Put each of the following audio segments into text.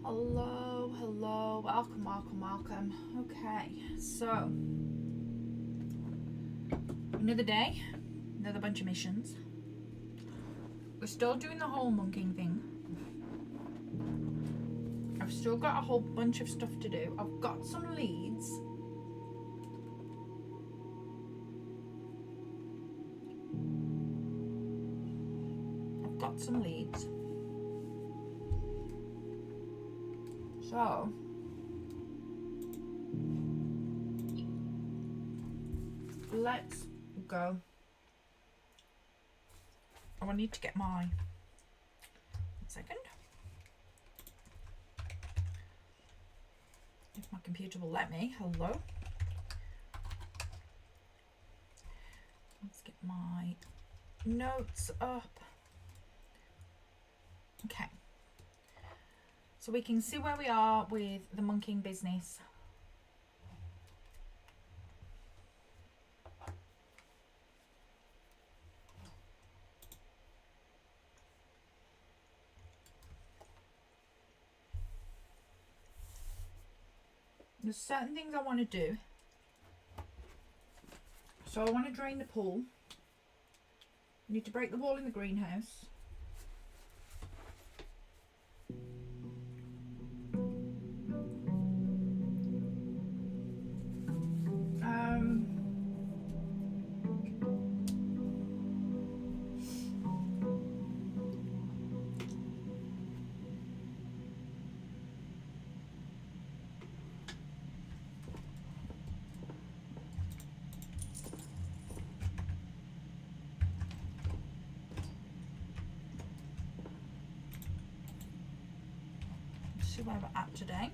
Hello, hello, welcome. Okay, so another day, another bunch of missions. We're still doing the whole monking thing. I've still got a whole bunch of stuff to do. I've got some leads. So let's go. Oh, I need to get my 1 second. If my computer will let me. Hello. Let's get my notes up. Okay. So we can see where we are with the monking business. There's certain things I want to do. So I want to drain the pool. I need to break the wall in the greenhouse. See where we're at today.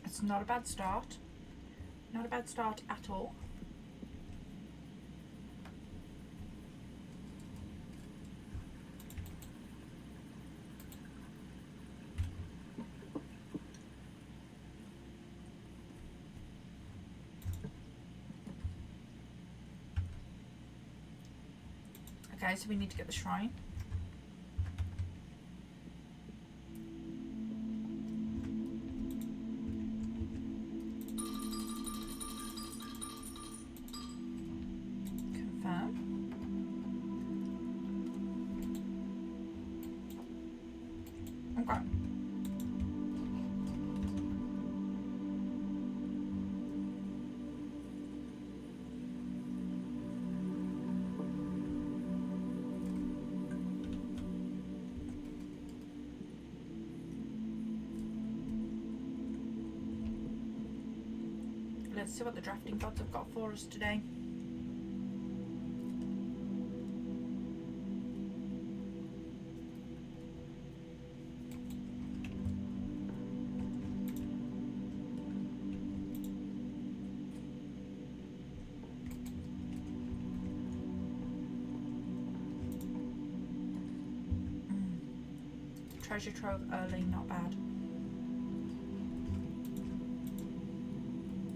It's not a bad start. Not a bad start at all. Okay, so we need to get the shrine. Confirm. Okay. Let's see what the drafting gods have got for us today. Treasure trove early, not bad.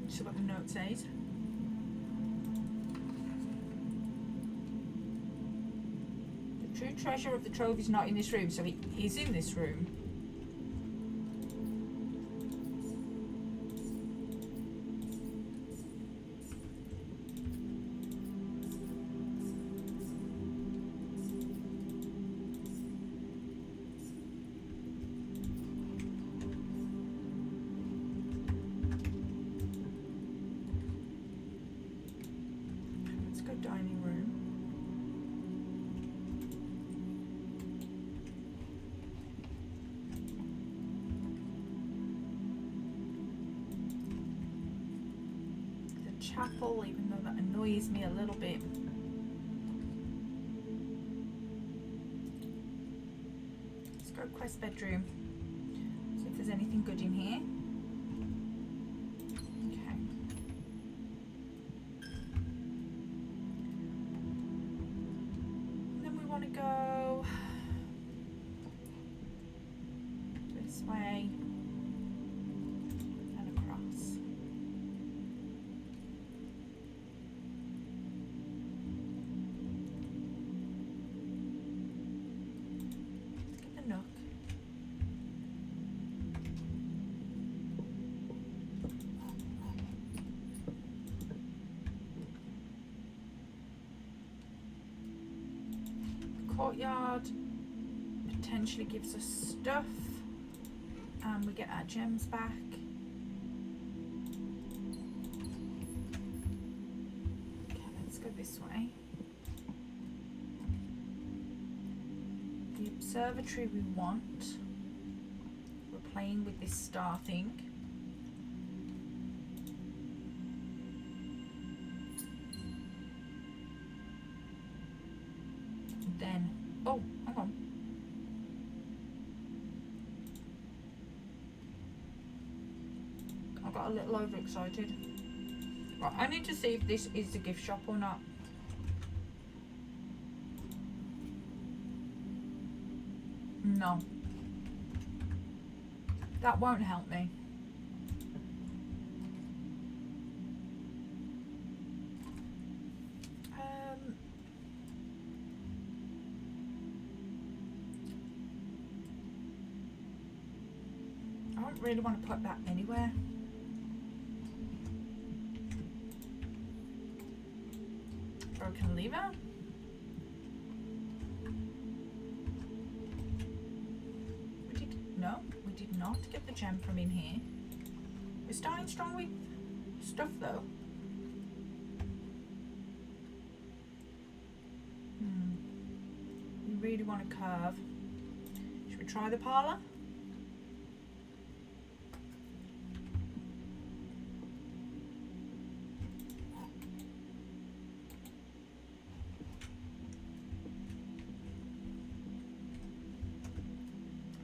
See what the note says. The true treasure of the trove is not in this room, so it is in this room. Dining room. The chapel, even though that annoys me a little bit. Let's go quest bedroom. See if there's anything good in here. Go this way. courtyard potentially gives us stuff, and we get our gems back. Okay, let's go this way. The observatory we want. We're playing with this star thing. Then, oh, hang on. I got a little overexcited. Right, I need to see if this is the gift shop or not. No. That won't help me. I don't really want to put that anywhere. Broken lever. We did not get the gem from in here. We're starting strong with stuff though. We really want to curve. Should we try the parlour?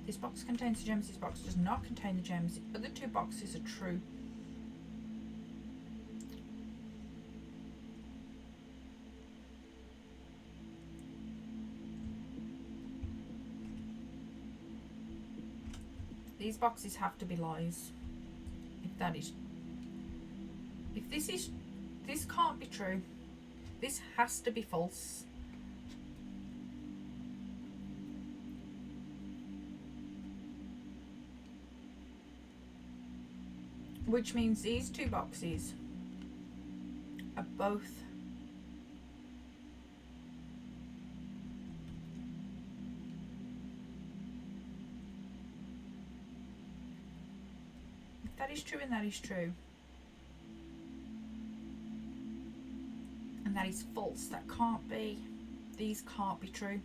This box contains the gems, this box does not contain the gems. The other two boxes are true. These boxes have to be lies. If this can't be true. This has to be false. Which means these two boxes are both if that is true and that is true and that is false, that can't be, these can't be true.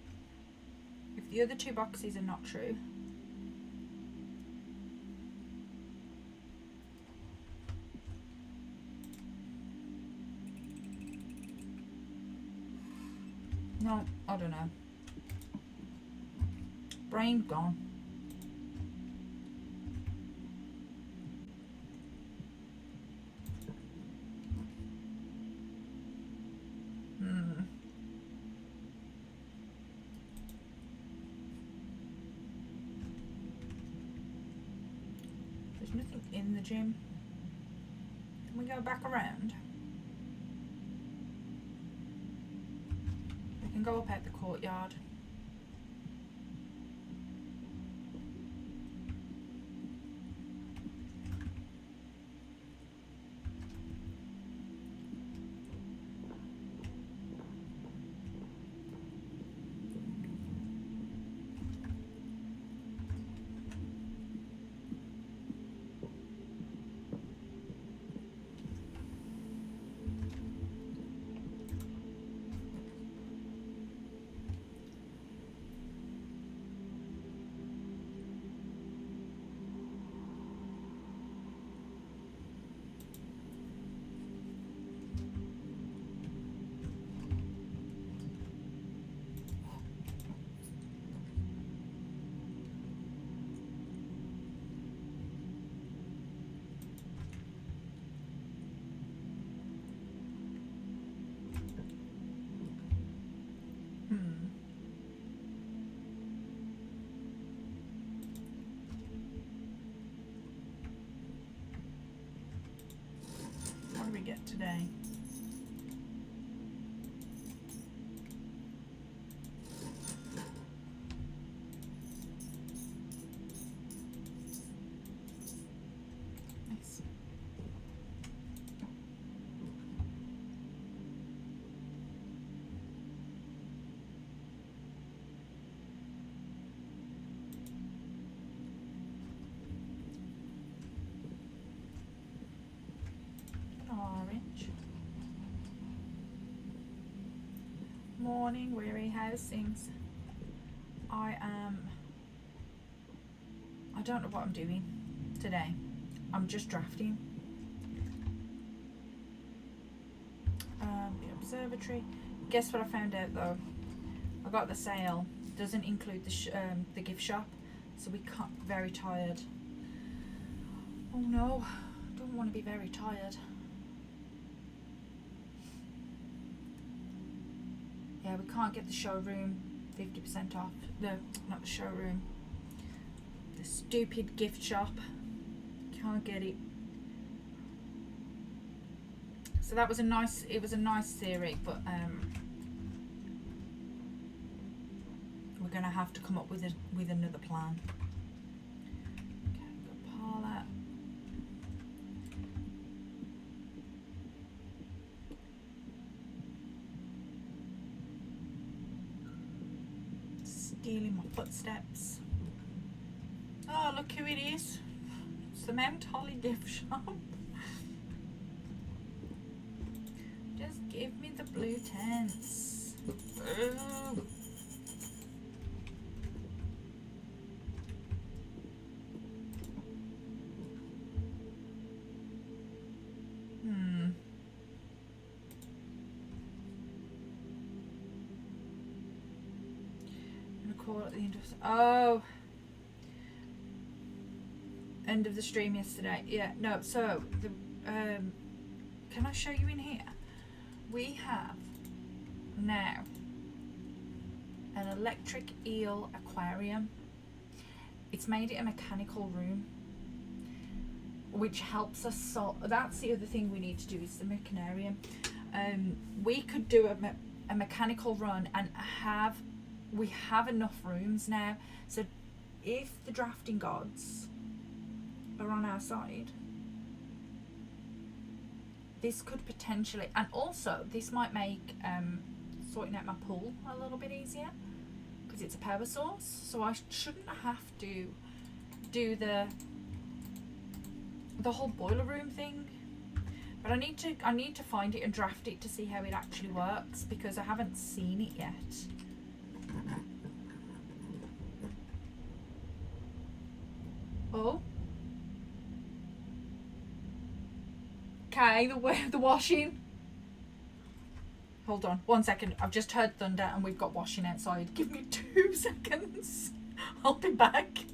If the other two boxes are not true, no, I don't know. Brain gone. There's nothing in the gym. Can we go back around? We can go up at the courtyard. What do we get today? Nice. Morning, weary. How's things? I don't know what I'm doing today. I'm just drafting. The observatory. Guess what I found out though? I got the sale. Doesn't include the gift shop, so we can't. Very tired. Oh no, don't want to be very tired. Yeah, we can't get the showroom 50% off. No, not the showroom. The stupid gift shop. Can't get it. So that was it was a nice theory, but we're gonna have to come up with another plan. Okay, got parlour. Stealing my footsteps. Oh, look who it is. It's the Mount Holly gift shop. Just give me the blue tents. Oh. Call at the end of end of the stream yesterday. Yeah, no, so the can I show you in here? We have now an electric eel aquarium. It's made it a mechanical room, which helps us solve. That's the other thing we need to do is the mechanarium. We could do a mechanical run and we have enough rooms now, so if the drafting gods are on our side, this could potentially, and also this might make sorting out my pool a little bit easier because it's a power source, so I shouldn't have to do the whole boiler room thing. But I need to find it and draft it to see how it actually works, because I haven't seen it yet. Oh. Okay, the washing. Hold on, 1 second. I've just heard thunder and we've got washing outside. Give me 2 seconds. I'll be back.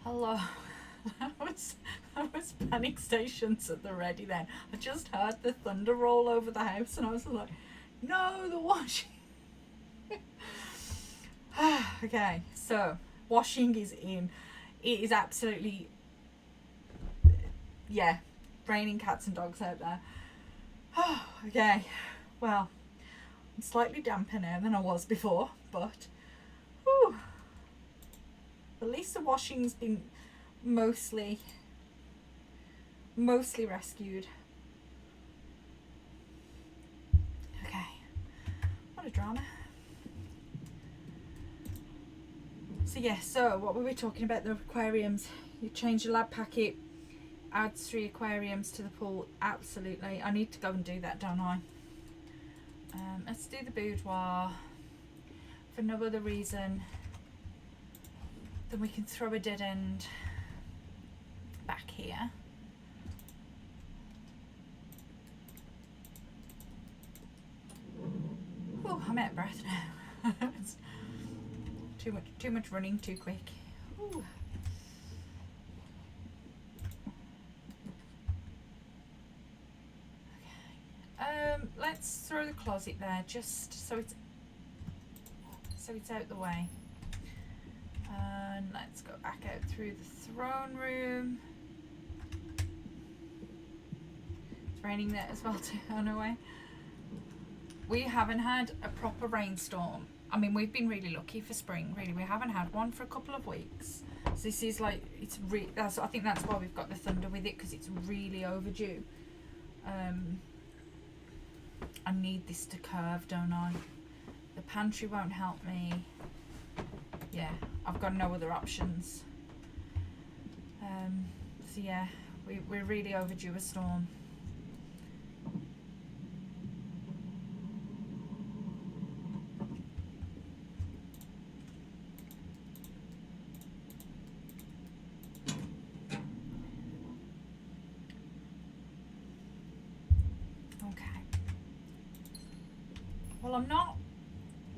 Hello. That was panic stations at the ready then. I just heard the thunder roll over the house and I was like, no, the washing. Okay, so washing is in. It is absolutely, yeah, raining cats and dogs out there. Okay, well, I'm slightly damper now than I was before, but whew, at least the washing's been mostly mostly rescued. Okay, what a drama. So yeah, so what were we talking about? The aquariums. You change your lab packet, adds 3 aquariums to the pool. Absolutely. I need to go and do that, don't I? Let's do the boudoir for no other reason than we can throw a dead end back here. Oh, I'm out of breath now. It's too much running too quick. Ooh. Let's throw the closet there, just so it's out the way. And let's go back out through the throne room. It's raining there as well too, on our way. We haven't had a proper rainstorm. I mean, we've been really lucky for spring, really. We haven't had one for a couple of weeks. So this is like, I think that's why we've got the thunder with it, because it's really overdue. I need this to curve, don't I? The pantry won't help me. Yeah, I've got no other options. So yeah, we're really overdue a storm. Well, I'm not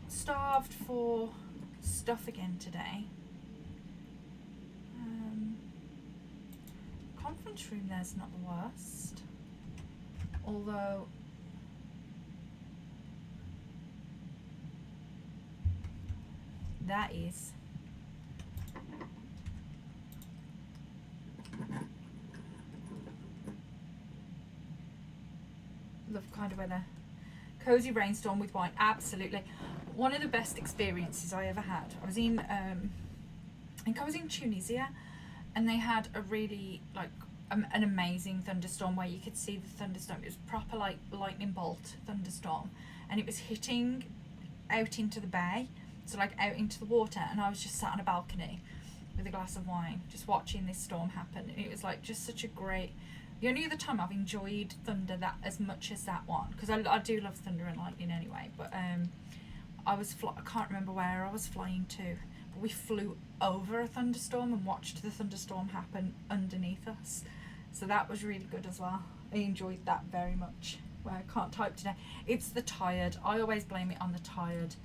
starved for stuff again today. Conference room there's not the worst. Although that is. Love kind of weather. Cozy rainstorm with wine, absolutely. One of the best experiences I ever had. I was in, I think I was in Tunisia, and they had a really an amazing thunderstorm where you could see the thunderstorm. It was proper like lightning bolt thunderstorm, and it was hitting out into the bay, so like out into the water. And I was just sat on a balcony with a glass of wine, just watching this storm happen. And it was like just such a great. The only other time I've enjoyed thunder that as much as that one, because I do love thunder and lightning anyway, but I can't remember where I was flying to, but we flew over a thunderstorm and watched the thunderstorm happen underneath us, so that was really good as well. I enjoyed that very much. Well, I can't type today. It's the tired. I always blame it on the tired.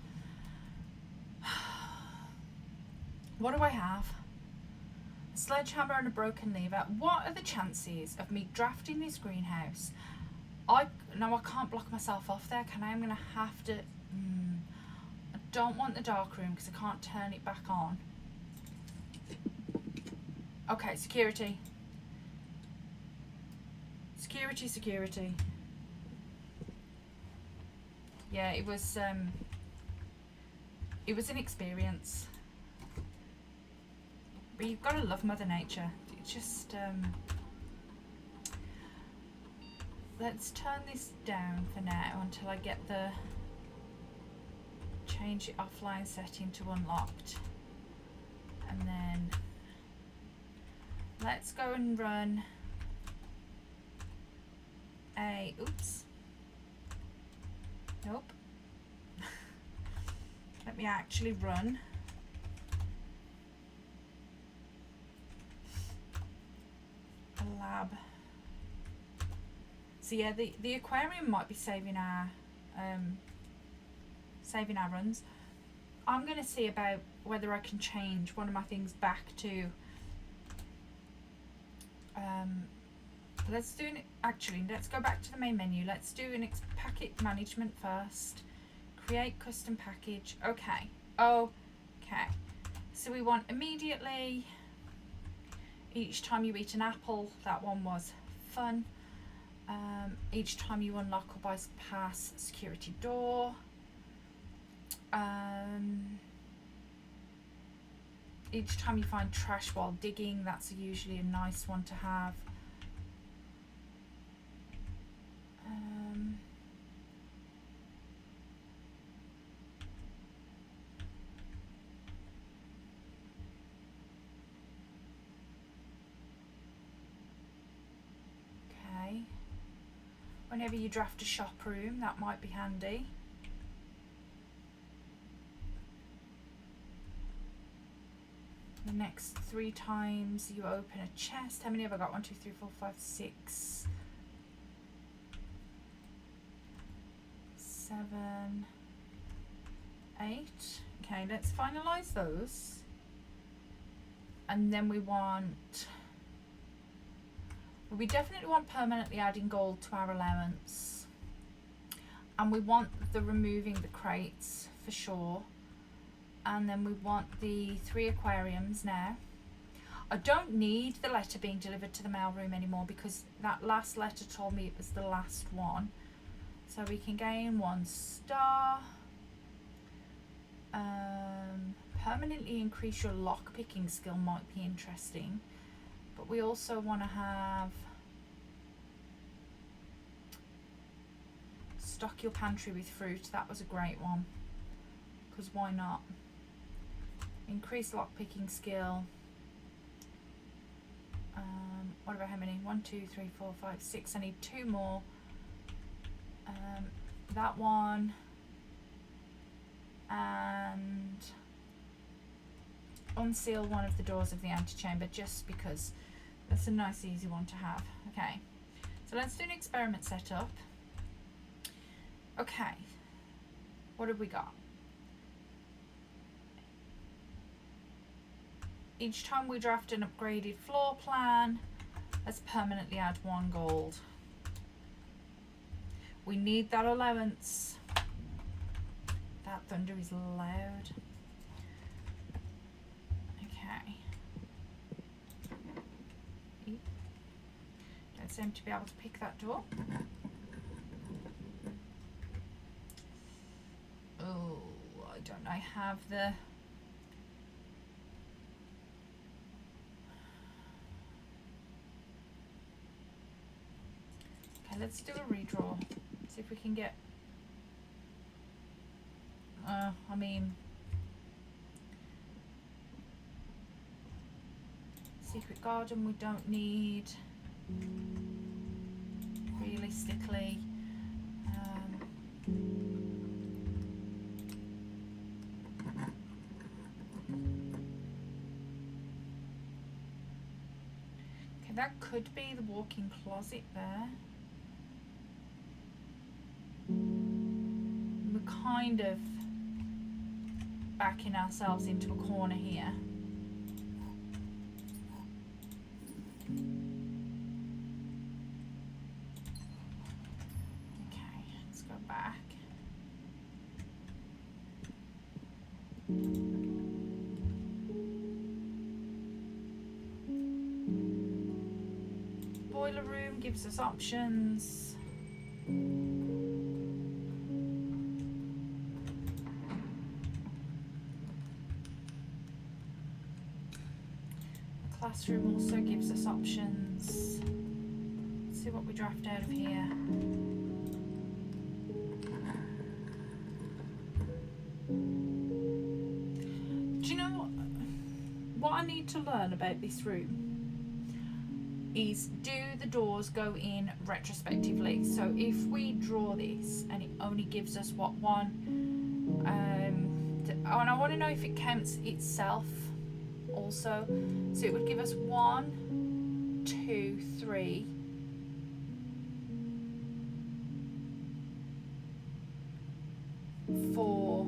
What do I have? A sledgehammer and a broken lever. What are the chances of me drafting this greenhouse? I can't block myself off there, can I? I'm gonna have to. I don't want the dark room because I can't turn it back on. Okay, security. Security. Yeah, it was an experience. But you've got to love Mother Nature. It's just, let's turn this down for now until I get the change the offline setting to unlocked. And then let's go and run oops. Nope. Let me actually run lab. So yeah, the aquarium might be saving our runs. I'm gonna see about whether I can change one of my things back to let's go back to the main menu. Let's do an packet management first. Create custom package. Okay, so we want immediately. Each time you eat an apple, that one was fun. Each time you unlock or bypass security door. Each time you find trash while digging, that's usually a nice one to have. Whenever you draft a shop room, that might be handy. The next 3 times you open a chest. How many have I got? 1, 2, 3, 4, 5, 6, 7, 8. Okay, let's finalize those. And then we definitely want permanently adding gold to our allowance. And we want the removing the crates for sure. And then we want the 3 aquariums now. I don't need the letter being delivered to the mailroom anymore because that last letter told me it was the last one. So we can gain 1 star. Permanently increase your lock picking skill might be interesting. But we also want to have stock your pantry with fruit. That was a great one. Because why not? Increase lock picking skill. What about how many? 1, 2, 3, 4, 5, 6. I need 2 more. That one. And unseal one of the doors of the antechamber just because that's a nice easy one to have. Okay, so let's do an experiment setup. Okay, what have we got? Each time we draft an upgraded floor plan, let's permanently add 1 gold. We need that allowance. That thunder is loud. Okay. Don't seem to be able to pick that door. Oh, I don't know. I have the... Okay, let's do a redraw. See if we can get... I mean... Secret garden we don't need. Realistically. Okay, that could be the walk-in closet there. We're kind of backing ourselves into a corner here. Okay, let's go back. Boiler room gives us options. Classroom also gives us options. Let's see what we draft out of here. Do you know what I need to learn about this room? Is do the doors go in retrospectively? So if we draw this and it only gives us what one, and I want to know if it counts itself also. So it would give us 1, 2, 3, 4.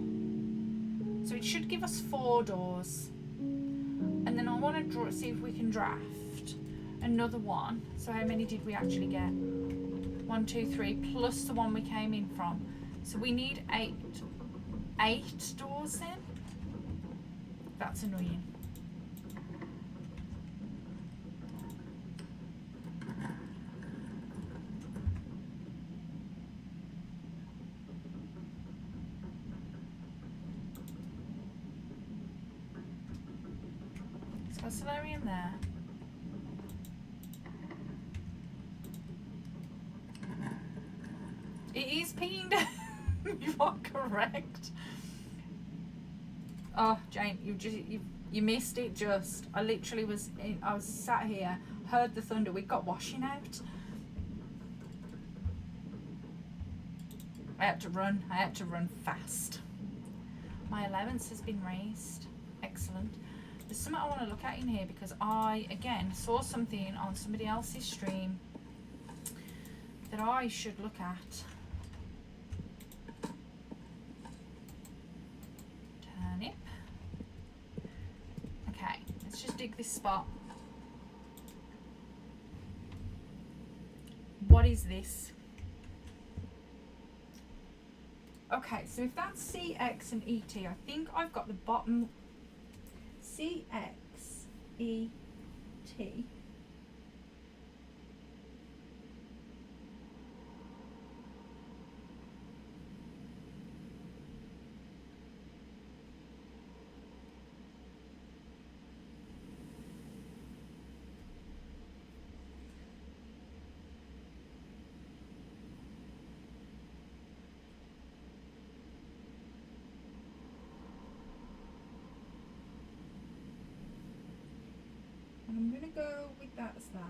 So it should give us 4 doors. And then I want to draw, see if we can draft another one. So how many did we actually get? 1, 2, 3 plus the one we came in from. So we need 8 doors then. That's annoying. So solarium there. It is peeing down. You are correct. Oh, Jane, you missed it. Just I literally was sat here, heard the thunder. We got washing out. I had to run fast. My allowance has been raised. Excellent. There's something I want to look at in here because I, again, saw something on somebody else's stream that I should look at. Turnip. Okay, let's just dig this spot. What is this? Okay, so if that's CX and ET, I think I've got the bottom CX, ET. I'm going to go with that as that.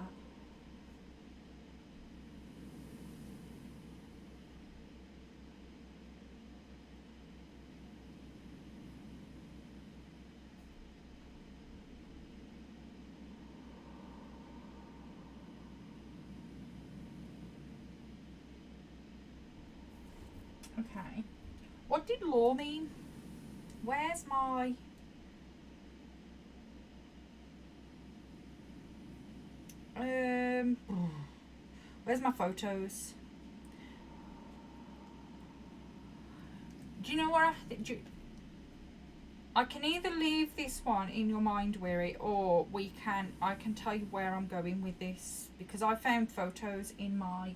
Okay. What did law mean? Where's my... where's my photos? Do you know what I can either leave this one in your mind, Weary, or I can tell you where I'm going with this, because I found photos in my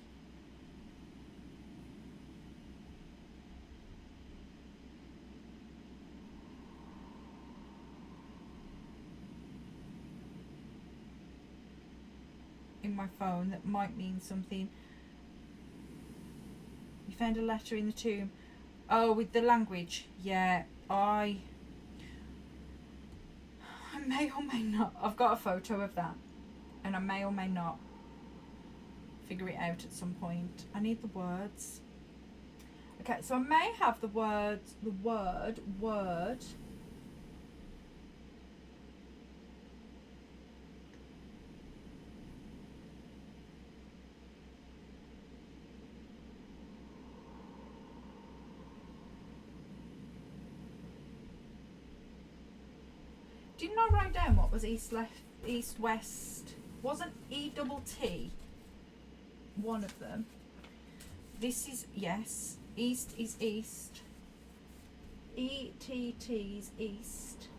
phone that might mean something. You found a letter in the tomb. Oh, with the language. Yeah, I may or may not. I've got a photo of that, and I may or may not figure it out at some point. I need the words. Okay, so I may have the word. Didn't I write down what was east, left, east, west? Wasn't E-double-T one of them? This is, yes. East is east. E-T-T is east.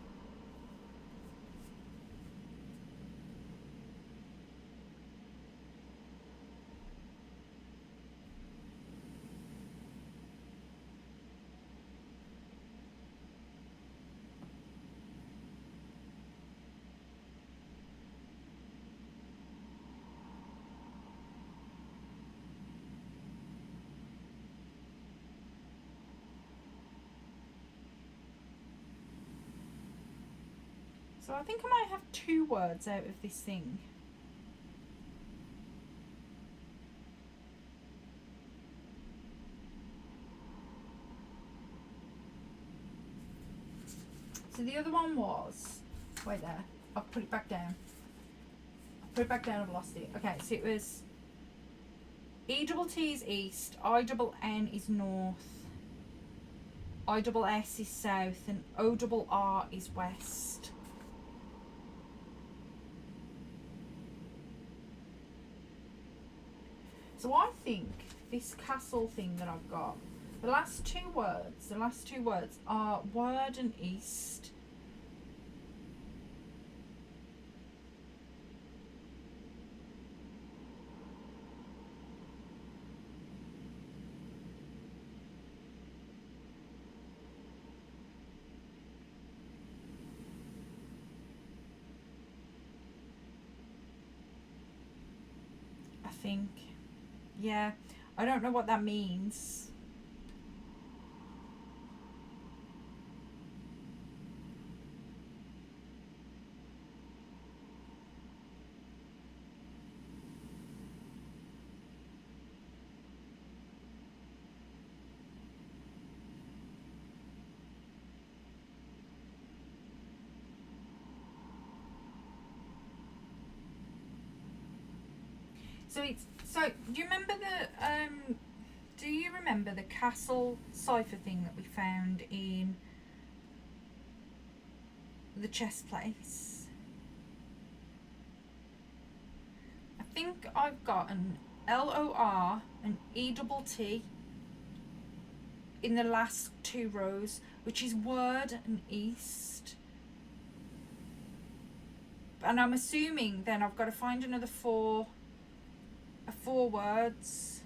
So I think I might have two words out of this thing. So the other one was, wait there, I'll put it back down. I've lost it. Okay, so it was E-double-T is east, I-double-N is north, I-double-S is south, and O-double-R is west. So I think this castle thing that I've got, the last two words are word and east. I think. Yeah, I don't know what that means. So do you remember the castle cipher thing that we found in the chess place? I think I've got an LOR and ETT in the last two rows, which is word and east. And I'm assuming then I've got to find another four words.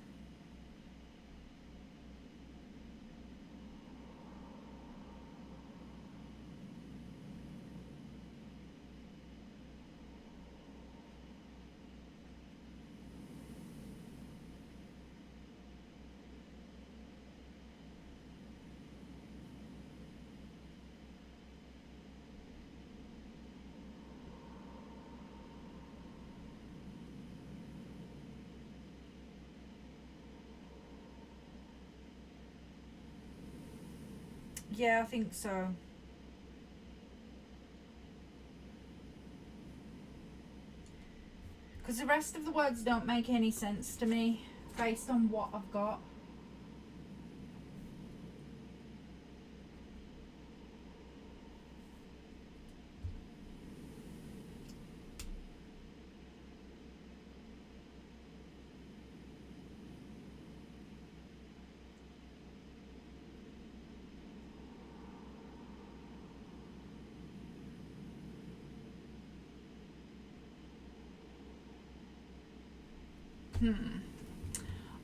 Yeah, I think so. Because the rest of the words don't make any sense to me based on what I've got.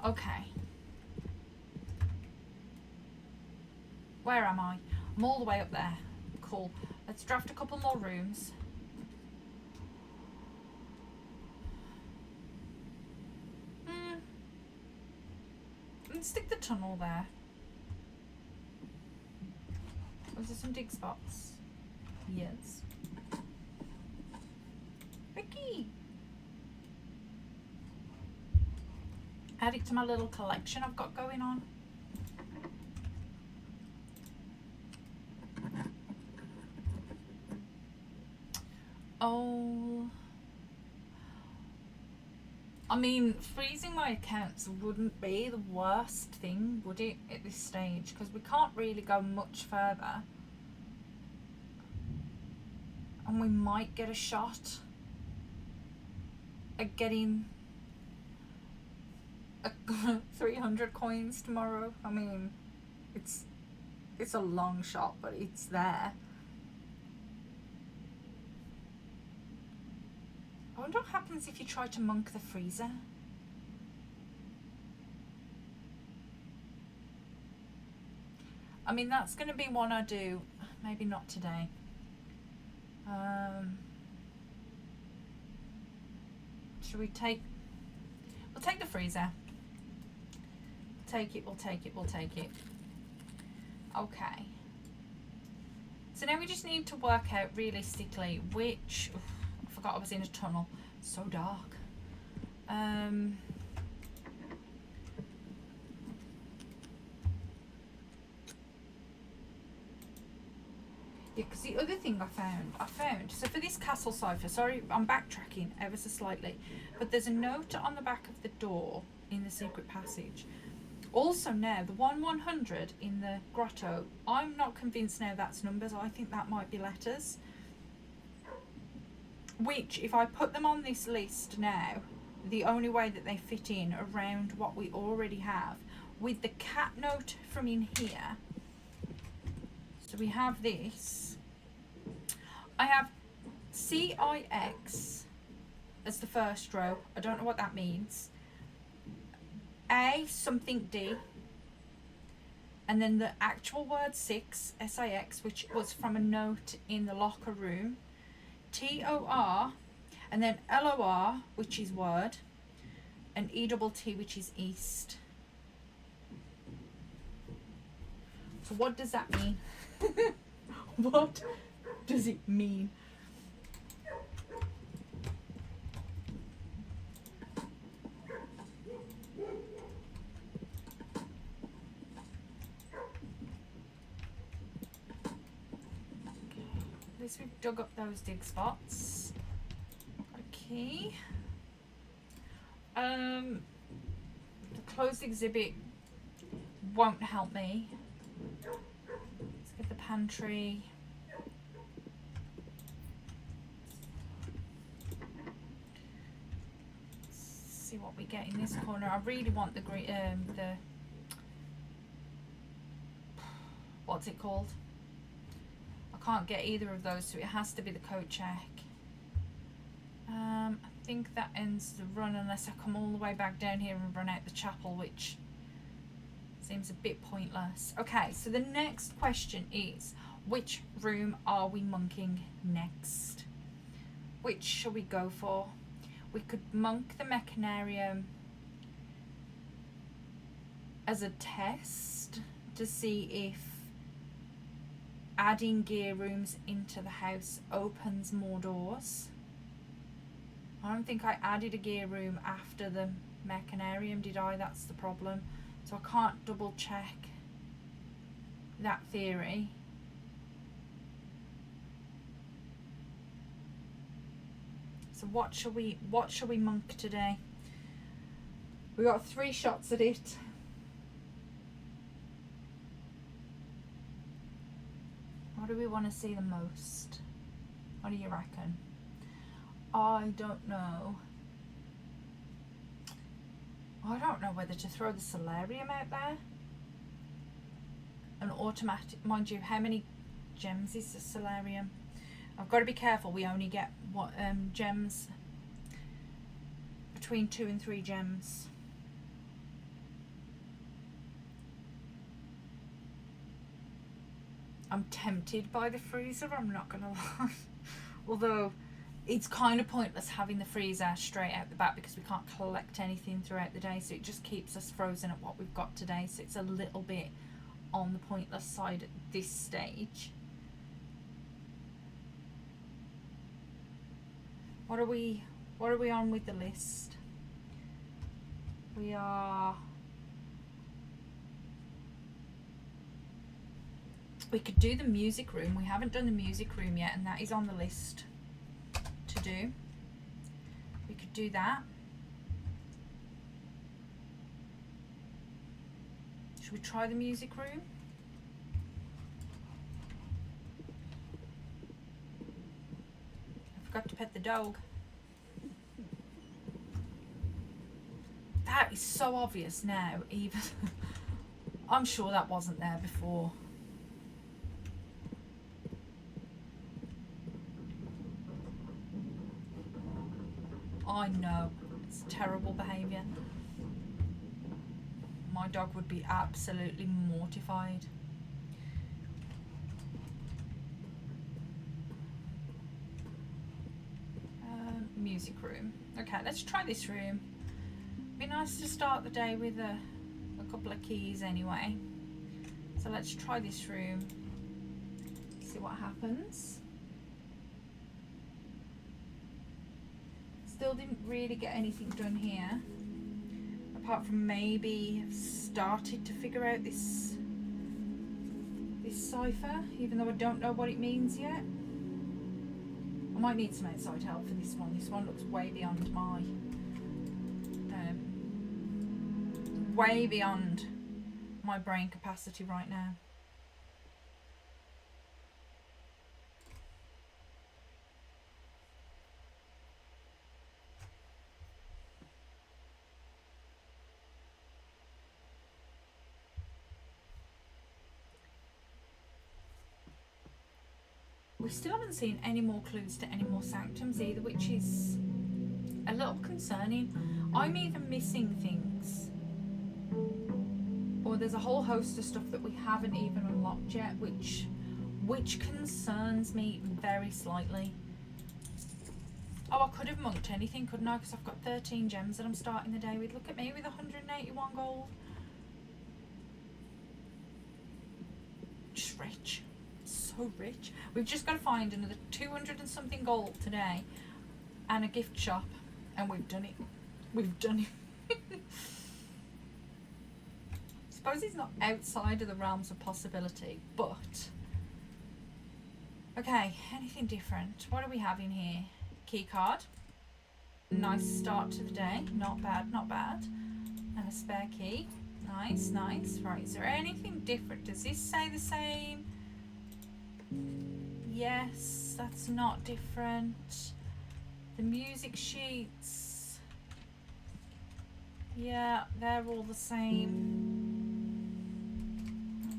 Okay. Where am I? I'm all the way up there. Cool. Let's draft a couple more rooms. And stick the tunnel there. Was there some dig spots? Yes. Ricky! Add it to my little collection I've got going on. Oh, I mean, freezing my accounts wouldn't be the worst thing, would it, at this stage? Because we can't really go much further. And we might get a shot at getting 300 coins tomorrow. I mean, it's a long shot, but it's there. I wonder what happens if you try to monk the freezer. I mean, that's going to be one I do. Maybe not today. Should we take... We'll take the freezer. We'll take it. Okay. So now we just need to work out realistically which... I forgot I was in a tunnel. So dark. Yeah, because the other thing I found, so for this castle cipher, sorry, I'm backtracking ever so slightly, but there's a note on the back of the door in the secret passage. Also now, the 100 in the grotto, I'm not convinced now that's numbers. I think that might be letters. Which, if I put them on this list now, the only way that they fit in around what we already have, with the cat note from in here, so we have this. I have CIX as the first row. I don't know what that means. A something D. And then the actual word 6, SIX, which was from a note in the locker room. TOR, and then LOR, which is word, and ETT, which is east. So what does that mean? What does it mean? At least we've dug up those dig spots. Got a key. The closed exhibit won't help me. Let's get the pantry. See what we get in this corner. I really want the green, the what's it called? I can't get either of those, so it has to be the coat check. I think that ends the run unless I come all the way back down here and run out the chapel, which seems a bit pointless. Okay, so the next question is, which room are we monking next? Which shall we go for? We could monk the mechanarium as a test to see if adding gear rooms into the house opens more doors. I don't think I added a gear room after the mechanarium, did I? That's the problem. So I can't double check that theory. So what shall we monk today? We got 3 shots at it. What do we want to see the most? What do you reckon? I don't know. I don't know whether to throw the solarium out there. An automatic, mind you, how many gems is the solarium? I've got to be careful. We only get what gems between 2 and 3 gems. I'm tempted by the freezer, I'm not gonna lie. Although it's kind of pointless having the freezer straight out the back because we can't collect anything throughout the day, so it just keeps us frozen at what we've got today. So it's a little bit on the pointless side at this stage. What are we on with the list? We could do the music room. We haven't done the music room yet, and that is on the list to do. We could do that. Should we try the music room? I forgot to pet the dog. That is so obvious now, even. I'm sure that wasn't there before. I know, it's terrible behaviour. My dog would be absolutely mortified. Music room. Okay, let's try this room. Be nice to start the day with a couple of keys anyway. So let's try this room. See what happens. Still didn't really get anything done here, apart from maybe started to figure out this cipher, even though I don't know what it means yet. I might need some outside help for this one. This one looks way beyond my brain capacity right now. We still haven't seen any more clues to any more sanctums either, which is a little concerning. I'm either missing things, or there's a whole host of stuff that we haven't even unlocked yet, which concerns me very slightly. Oh, I could have monked anything, couldn't I? Because I've got 13 gems that I'm starting the day with. Look at me with 181 gold. Just rich. So rich. We've just got to find another 200 and something gold today and a gift shop, and we've done it. We've done it. Suppose it's not outside of the realms of possibility, but okay, anything different? What do we have in here? Key card. Nice start to the day. Not bad, not bad. And a spare key. Nice, nice. Right, is there anything different? Does this say the same? Yes, that's not different. The music sheets. Yeah, they're all the same.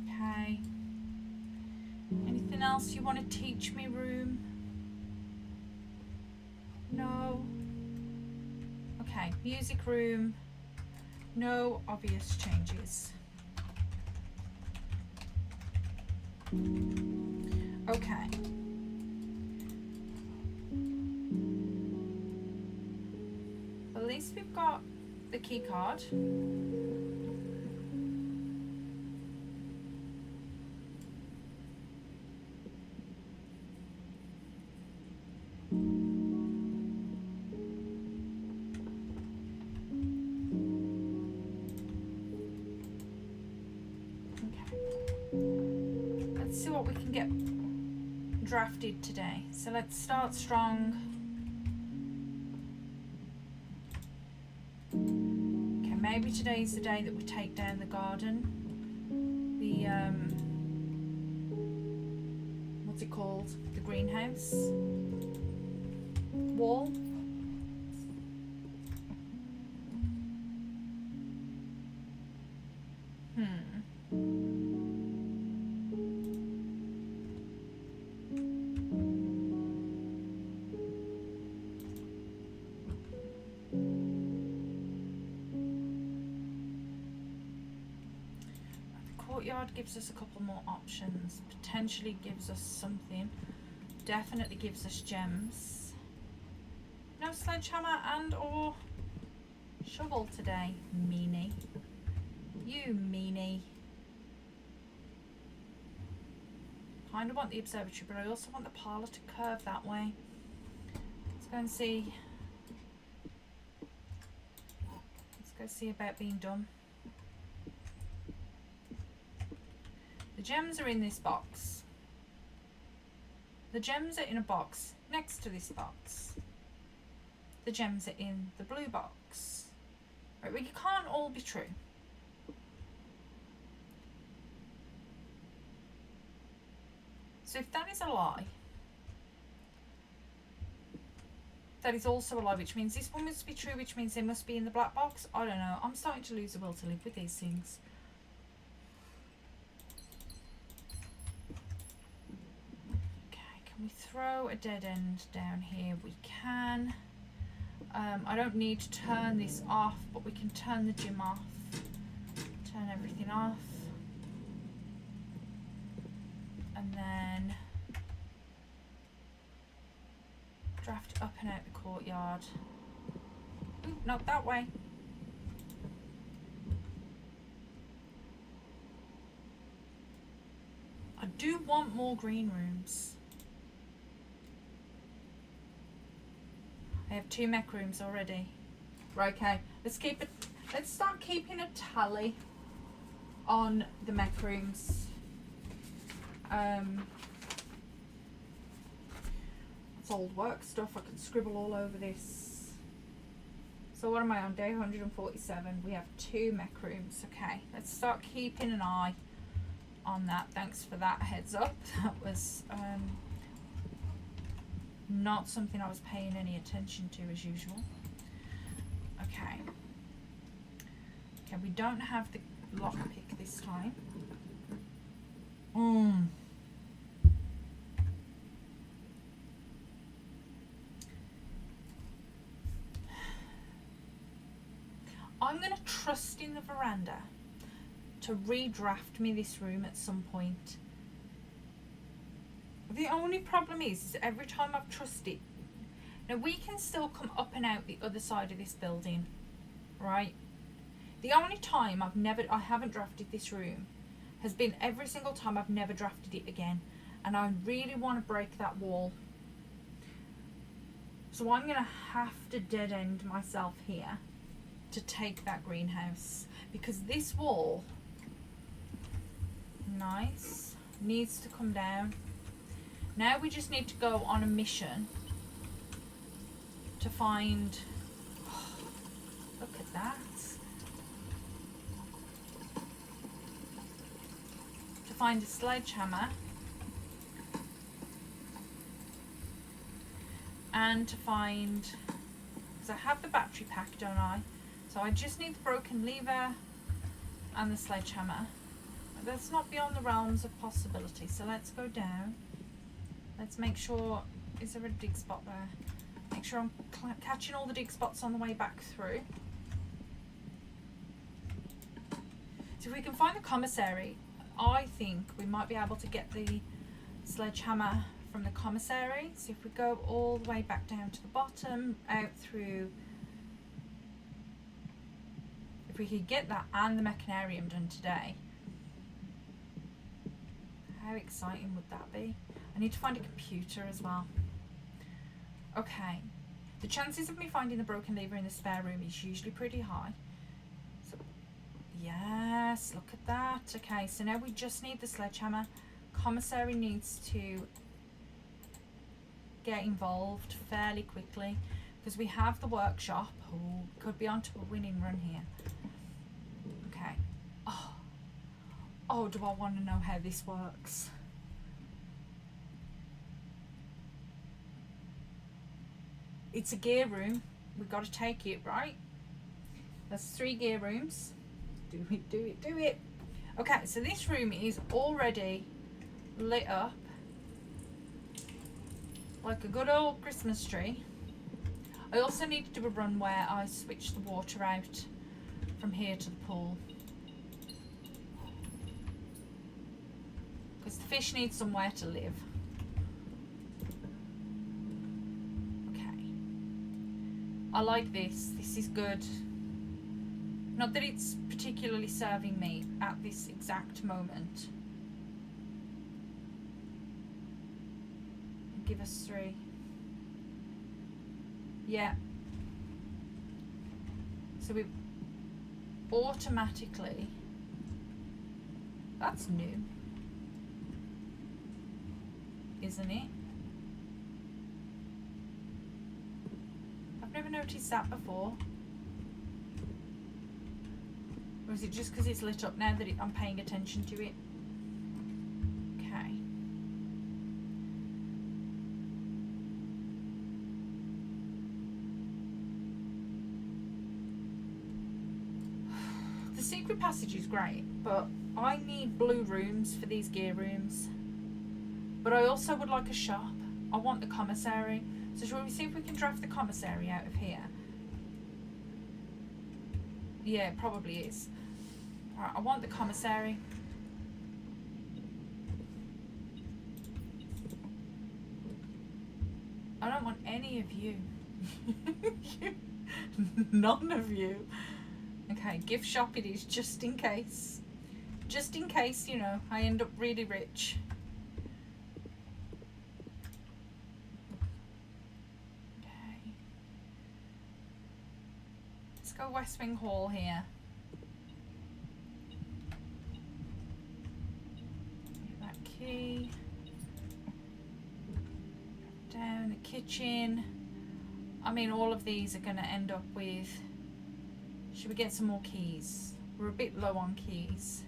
Okay. Anything else you want to teach me, room? No. Okay, music room. No obvious changes. Okay. At least we've got the key card. See what we can get drafted today. So let's start strong. Okay, maybe today's the day that we take down the garden. The what's it called? The greenhouse wall. Courtyard gives us a couple more options, potentially gives us something, definitely gives us gems. No sledgehammer and or shovel today, meanie. You meanie. Kind of want the observatory, but I also want the parlour to curve that way. Let's go and see. Let's go see about being done. The gems are in this box. The gems are in a box next to this box. The gems are in the blue box. Right, well, you can't all be true. So if that is a lie, that is also a lie, which means this one must be true, which means they must be in the black box. I don't know. I'm starting to lose the will to live with these things. Can we throw a dead end down here? We can. I don't need to turn this off, but we can turn the gym off. Turn everything off. And then draft up and out the courtyard. Ooh, not that way. I do want more green rooms. I have 2 mech rooms already. Right, okay. Let's start keeping a tally on the mech rooms. It's old work stuff. I can scribble all over this. So what am I on? Day 147. We have 2 mech rooms. Okay, let's start keeping an eye on that. Thanks for that heads up. That was not something I was paying any attention to as usual. Okay. Okay, we don't have the lockpick this time. I'm going to trust in the veranda to redraft me this room at some point. The only problem is every time I've trusted, now we can still come up and out the other side of this building, right? The only time I haven't drafted this room has been every single time I've never drafted it again, and I really want to break that wall. So I'm going to have to dead end myself here to take that greenhouse, because this wall, nice, needs to come down. Now we just need to go on a mission to find Look at that. To find a sledgehammer. And to find, because I have the battery pack, don't I? So I just need the broken lever and the sledgehammer. That's not beyond the realms of possibility. So let's go down. Let's make sure, is there a dig spot there? Make sure I'm catching all the dig spots on the way back through. So if we can find the commissary, I think we might be able to get the sledgehammer from the commissary. So if we go all the way back down to the bottom, out through, if we could get that and the mechanarium done today, how exciting would that be? I need to find a computer as well. Okay, the chances of me finding the broken lever in the spare room is usually pretty high. So, yes, look at that. Okay, so now we just need the sledgehammer. Commissary needs to get involved fairly quickly because we have the workshop. Oh, could be onto a winning run here. Okay. Oh, do I want to know how this works? It's a gear room. We've got to take it, right? That's 3 gear rooms. Do it, do it, do it. Okay, so this room is already lit up like a good old Christmas tree. I also need to do a run where I switch the water out from here to the pool, because the fish need somewhere to live. Okay, I like this. This is good. Not that it's particularly serving me at this exact moment. Give us 3. Yeah. So we automatically, that's new, isn't it? I've never noticed that before. Or is it just because it's lit up now that I'm paying attention to it? Okay. The secret passage is great, but I need blue rooms for these gear rooms. But I also would like a shop. I want the commissary. So shall we see if we can draft the commissary out of here? Yeah, it probably is. Alright, I want the commissary. I don't want any of you. None of you. Okay, gift shop it is, just in case. Just in case, you know, I end up really rich. Okay. Let's go West Wing Hall here. That key. Down the kitchen. I mean, all of these are going to end up with... Should we get some more keys? We're a bit low on keys.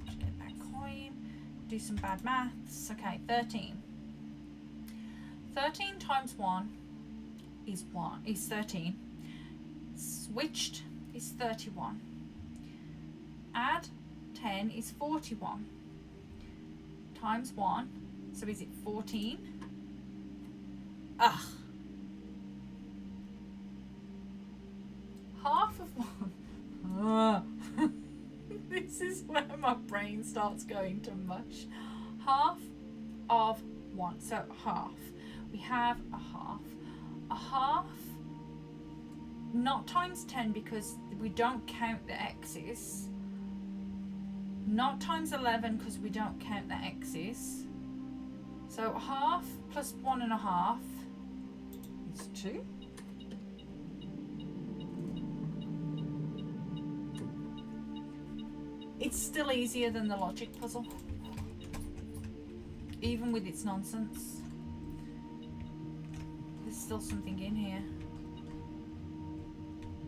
Just get that coin. Do some bad maths. Okay, 13. 13 times 1 is 13. Switched is 31. Add 10 is 41. Times 1. So is it 14? Ugh. Half of 1. This is where my brain starts going to mush. Half of 1. So half. We have a half. A half, not times 10 because we don't count the x's. Not times 11 because we don't count the x's. So half plus 1.5 is 2. It's still easier than the logic puzzle, even with its nonsense. There's still something in here.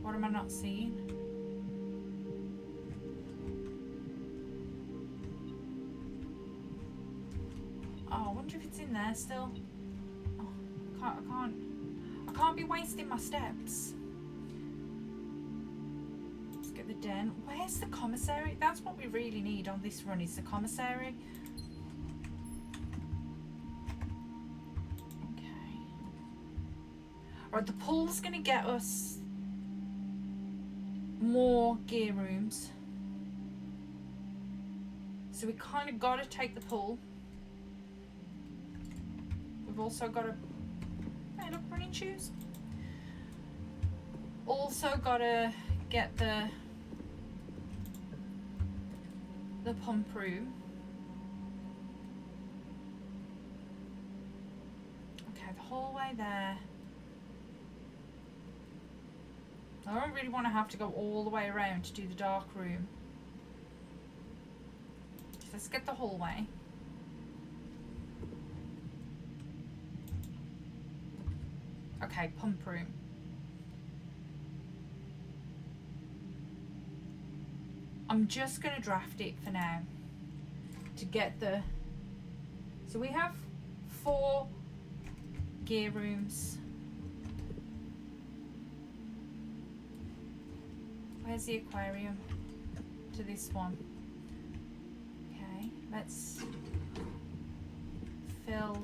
What am I not seeing? Oh, I wonder if it's in there still. Oh, I can't be wasting my steps. Let's get the den. Where's the commissary? That's what we really need on this run, is the commissary. Okay. Right, the pool's gonna get us more gear rooms. So we kind of got to take the pool. We've also got to... Hey, look, running shoes. Also got to get the pump room. Okay, the hallway there. I don't really want to have to go all the way around to do the dark room. So let's get the hallway. Okay, pump room. I'm just going to draft it for now to get the... So we have 4 gear rooms. Where's the aquarium? To this one. Okay, let's fill...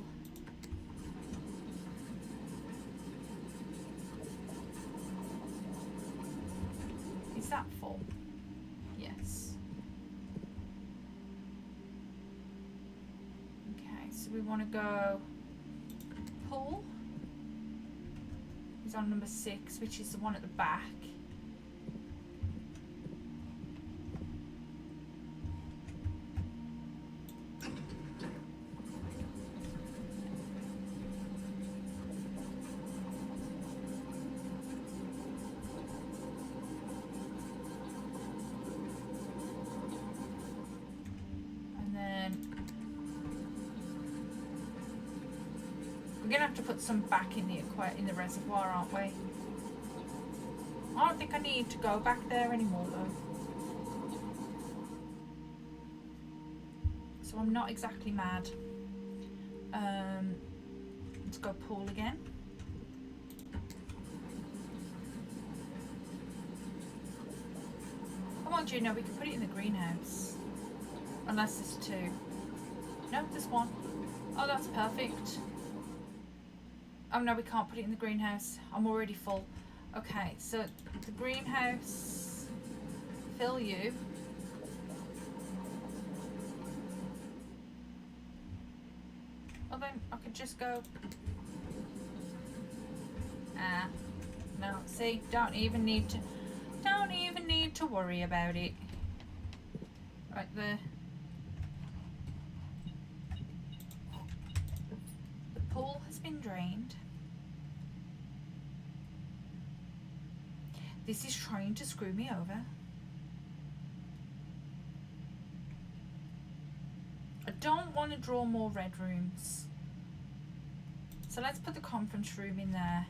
Is that full? Yes. Okay, so we want to go pool. Is on number 6, which is the one at the back. We're gonna have to put some back in the reservoir, aren't we? I don't think I need to go back there anymore though. So I'm not exactly mad. Let's go pool again. Come on, Juno, we can put it in the greenhouse. Unless there's 2. No, there's 1. Oh, that's perfect. Oh no, we can't put it in the greenhouse. I'm already full. Okay, so the greenhouse, fill you. Well then, I could just go. No, see, don't even need to worry about it. Right there. The pool has been drained. This is trying to screw me over. I don't want to draw more red rooms. So let's put the conference room in there.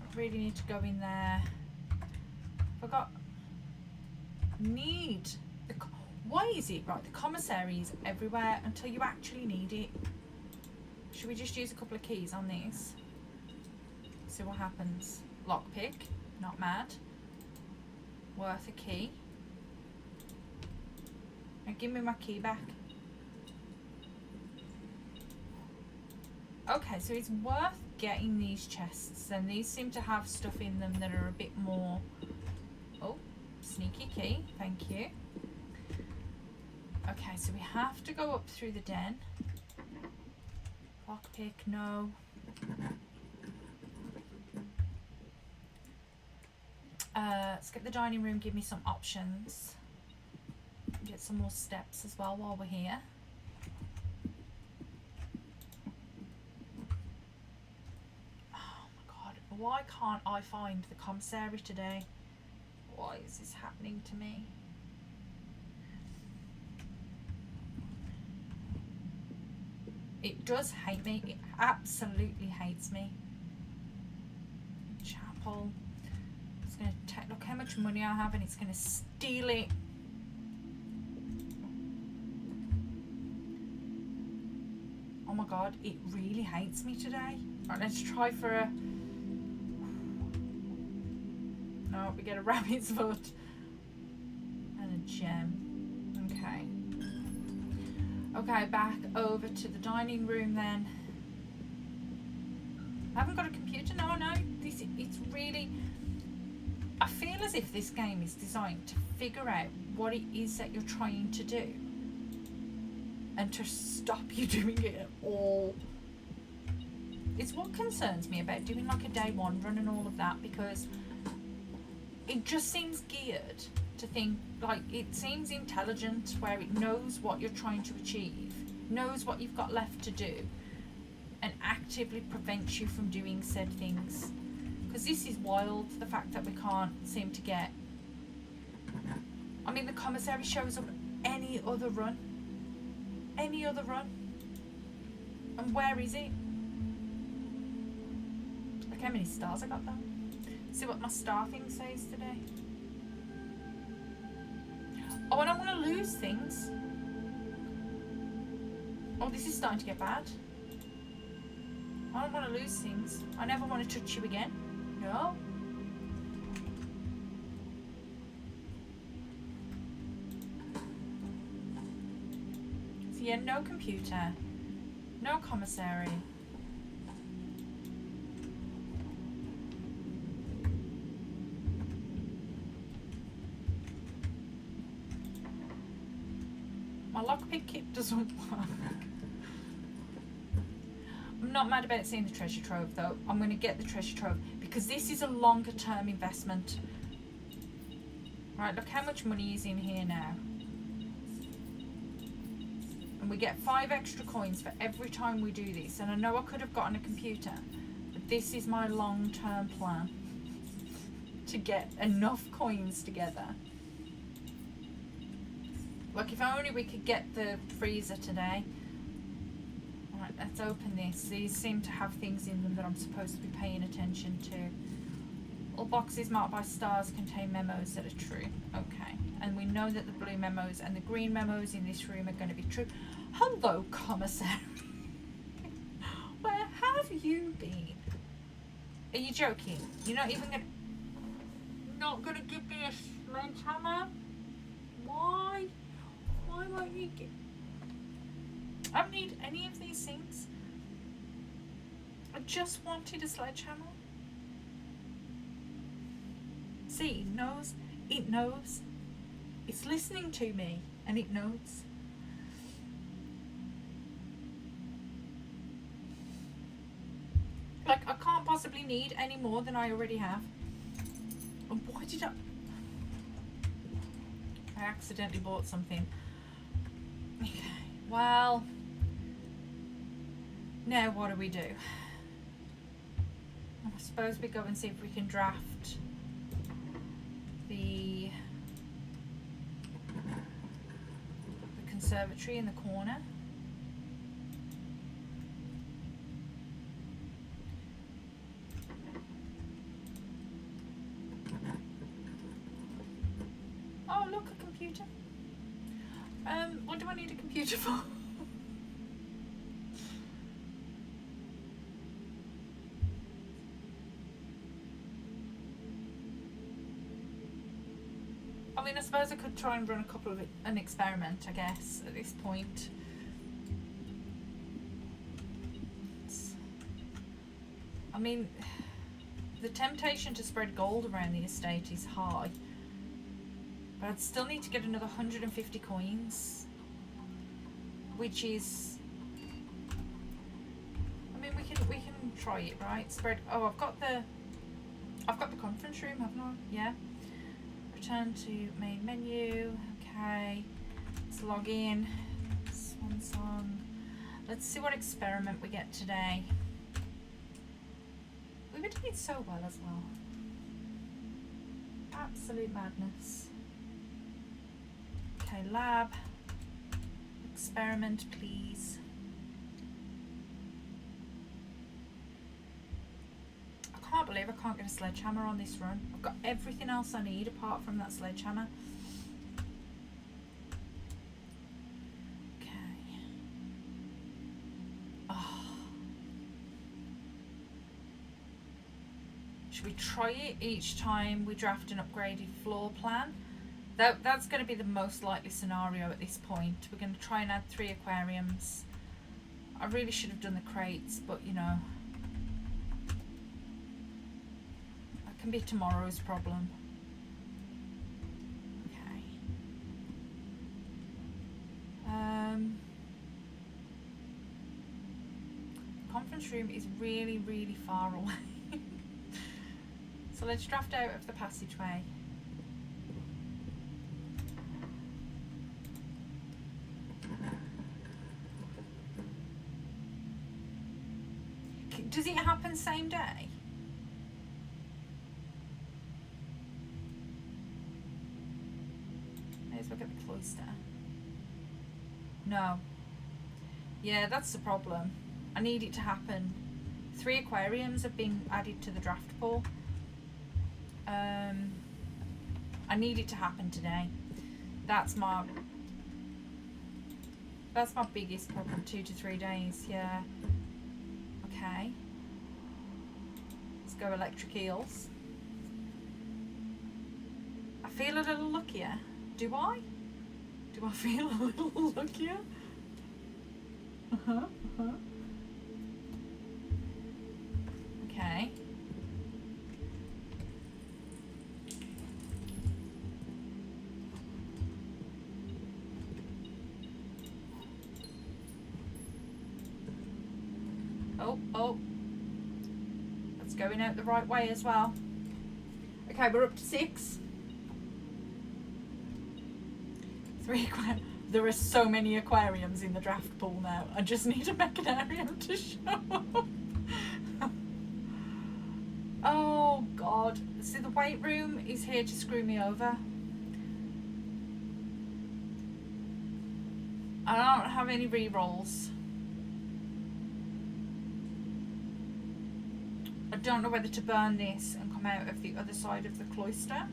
I really need to go in there. Why is it, right, the commissary is everywhere until you actually need it. Should we just use a couple of keys on these? See what happens. Lockpick. Not mad. Worth a key. Now give me my key back. Okay, so it's worth getting these chests, and these seem to have stuff in them that are a bit more... Oh, sneaky key, thank you. Okay, so we have to go up through the den. Lockpick, no. Let's get the dining room, give me some options. Get some more steps as well while we're here. Oh my god, why can't I find the commissary today? Why is this happening to me? It does hate me, it absolutely hates me. Chapel. going to take, look how much money I have, and it's going to steal it. Oh my god, it really hates me today. Right, let's try for a... No, we get a rabbit's foot. And a gem. Okay. Okay, back over to the dining room then. I haven't got a computer. No, it's really... I feel as if this game is designed to figure out what it is that you're trying to do and to stop you doing it at all. It's what concerns me about doing like a day one run and all of that, because it just seems geared to think, like, it seems intelligent, where it knows what you're trying to achieve, knows what you've got left to do, and actively prevents you from doing said things. Because this is wild, the fact that we can't seem to get... I mean, the commissary shows up any other run. Any other run. And where is it? Look how many stars I got though. See what my star thing says today. Oh, and I'm going to lose things. Oh, this is starting to get bad. I don't want to lose things. I never want to touch you again. No. So yeah, no computer. No commissary. My lockpick kit doesn't work. I'm not mad about seeing the treasure trove though. I'm going to get the treasure trove because this is a longer term investment. Right, look how much money is in here now. And we get 5 extra coins for every time we do this. And I know I could have gotten a computer, but this is my long term plan. To get enough coins together. Like, if only we could get the freezer today. Right, let's open this. These seem to have things in them that I'm supposed to be paying attention to. All boxes marked by stars contain memos that are true. Okay. And we know that the blue memos and the green memos in this room are going to be true. Hello, commissary. Where have you been? Are you joking? You're not even going to... Not going to give me a sledgehammer? Why? Why won't you give... I don't need any of these things. I just wanted a sledgehammer. See, it knows. It knows. It's listening to me, and it knows. Like, I can't possibly need any more than I already have. And why did I accidentally bought something. Okay, well, now what do we do? I suppose we go and see if we can draft the conservatory in the corner. Oh, look, a computer. What do I need a computer for? I mean, I suppose I could try and run a couple of an experiment, I guess, at this point. I mean, the temptation to spread gold around the estate is high, but I'd still need to get another 150 coins, which is, I mean, we can try it, right? Spread. Oh, I've got the conference room, haven't I? Yeah. Return to main menu. Okay, let's log in. Swan song. Let's see what experiment we get today. We were doing so well as well. Absolute madness. Okay, lab. Experiment, please. I can't believe I can't get a sledgehammer on this run. I've got everything else I need apart from that sledgehammer. Okay. Oh. Should we try it each time we draft an upgraded floor plan? That's going to be the most likely scenario at this point. We're going to try and add 3 aquariums. I really should have done the crates, but you know, that can be tomorrow's problem. Okay. The conference room is really, really far away. So let's draft out of the passageway. Does it happen same day? Let's look at the cloister. No. Yeah, that's the problem. I need it to happen. 3 aquariums have been added to the draft pool. I need it to happen today. That's my biggest problem. 2 to 3 days. Yeah. Okay. Let's go electric eels. I feel a little luckier. Do I? Do I feel a little luckier? Okay. Oh. That's going out the right way as well. Okay, we're up to 6. 3 aquariums. There are so many aquariums in the draft pool now. I just need a mechanarium to show up. Oh God. See, the weight room is here to screw me over. I don't have any re-rolls. I don't know whether to burn this and come out of the other side of the cloister.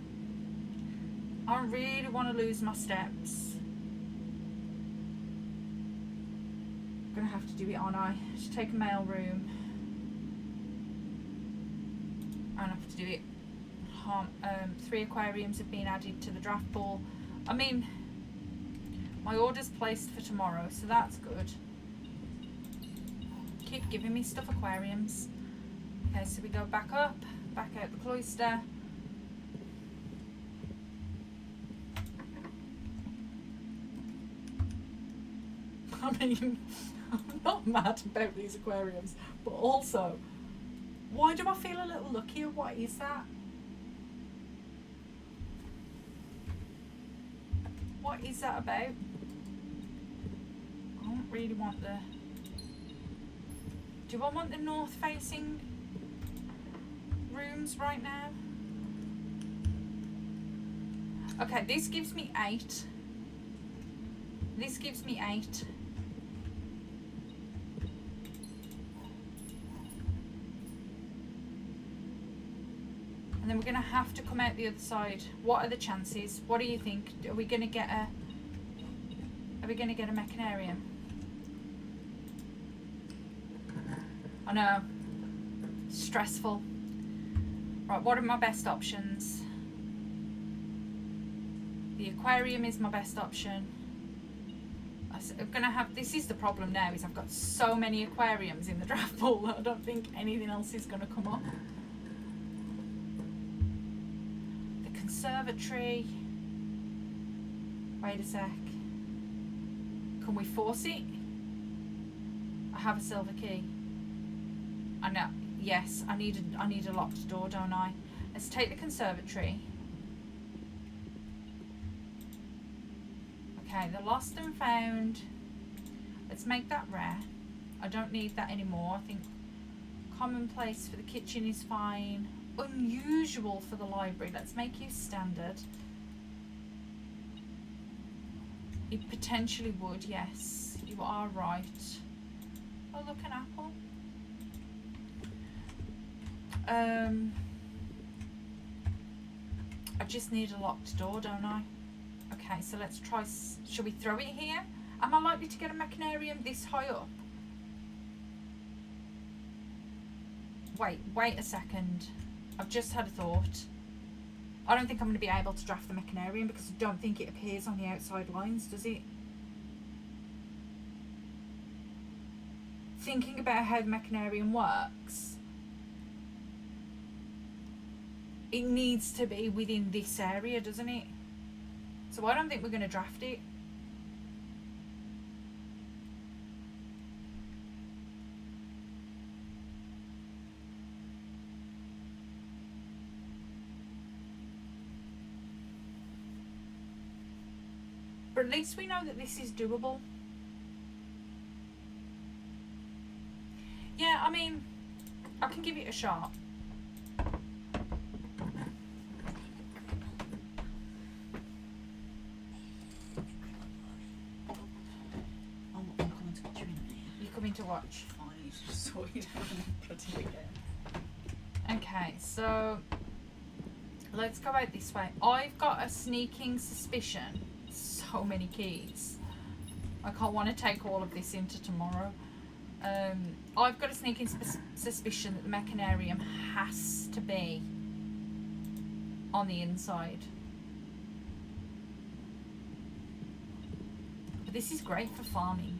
I really want to lose my steps. I'm going to have to do it, aren't I? To take a mail room. I'm going to have to do it. 3 aquariums have been added to the draft pool. I mean, my order's placed for tomorrow, so that's good. Keep giving me stuff aquariums. Okay, so we go back up, back out the cloister. I mean, I'm not mad about these aquariums, but also, why do I feel a little luckier? What is that? What is that about? I don't really want the... Do I want the north facing rooms right now? Okay, this gives me 8. This gives me 8. And then we're going to have to come out the other side. What are the chances? What do you think? Are we going to get a... Are we going to get a mechanarium? I know. Stressful. Right, what are my best options? The aquarium is my best option. I'm gonna have, this is the problem now, is I've got so many aquariums in the draft pool that I don't think anything else is gonna come up. The conservatory. Wait a sec. Can we force it? I have a silver key. I know. Yes, I need a locked door, don't I? Let's take the conservatory. Okay, the lost and found. Let's make that rare. I don't need that anymore. I think commonplace for the kitchen is fine. Unusual for the library. Let's make you standard. It potentially would, yes. You are right. Oh, look, an apple. I just need a locked door, don't I? Okay, so let's try. Shall we throw it here? Am I likely to get a mechanarium this high up? Wait a second. I've just had a thought. I don't think I'm going to be able to draft the mechanarium because I don't think it appears on the outside lines, does it? Thinking about how the mechanarium works, it needs to be within this area, doesn't it? So I don't think we're going to draft it. But at least we know that this is doable. Yeah, I mean, I can give it a shot. I'm coming to watch you in a minute. You're coming to watch? Finally, just saw you down bloody again. Okay, so let's go out this way. I've got a sneaking suspicion. So many keys. I can't want to take all of this into tomorrow. I've got a sneaking suspicion that the mechanarium has to be on the inside. But this is great for farming.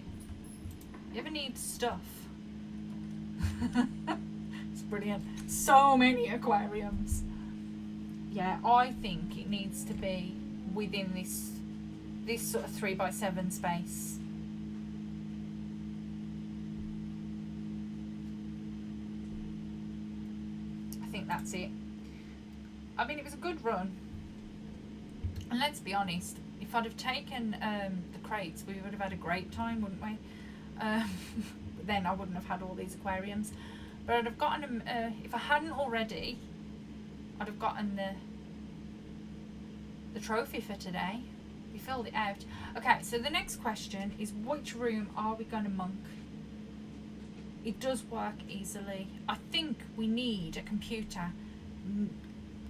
You ever need stuff? It's brilliant. So many aquariums. Yeah, I think it needs to be within this sort of 3x7 space. I think that's it. I mean, it was a good run. And let's be honest, if I'd have taken the crates, we would have had a great time, wouldn't we? Then I wouldn't have had all these aquariums. But I'd have gotten them, if I hadn't already, I'd have gotten the trophy for today. We filled it out. Okay, so the next question is, which room are we going to monk? It does work easily. I think we need a computer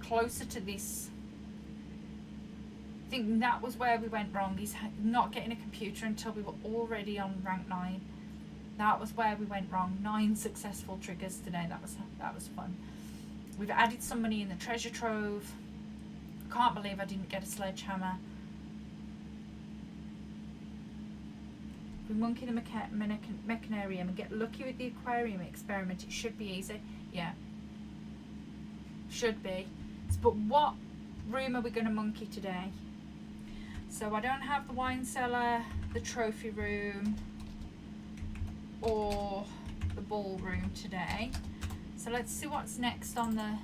closer to this. I think that was where we went wrong, is not getting a computer until we were already on rank 9. That was where we went wrong. 9 successful triggers today. That was fun. We've added some money in the treasure trove. I can't believe I didn't get a sledgehammer. We monkey the mechanarium and get lucky with the aquarium experiment. It should be easy. Yeah. Should be. But what room are we going to monkey today? So I don't have the wine cellar, the trophy room, or the ballroom today. So let's see what's next on the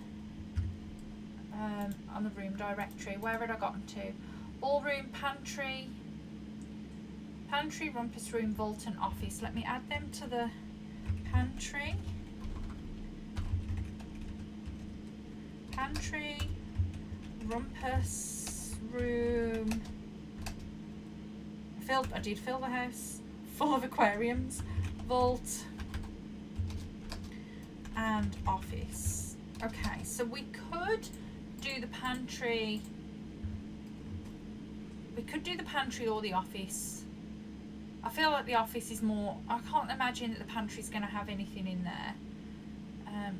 room directory. Where had I gotten to? Ballroom, pantry, rumpus room, vault and office. Let me add them to the pantry. Pantry, rumpus room. I did fill the house full of aquariums. Vault and office. Okay, so we could do the pantry. We could do the pantry or the office. I feel like the office is more. I can't imagine that the pantry is going to have anything in there.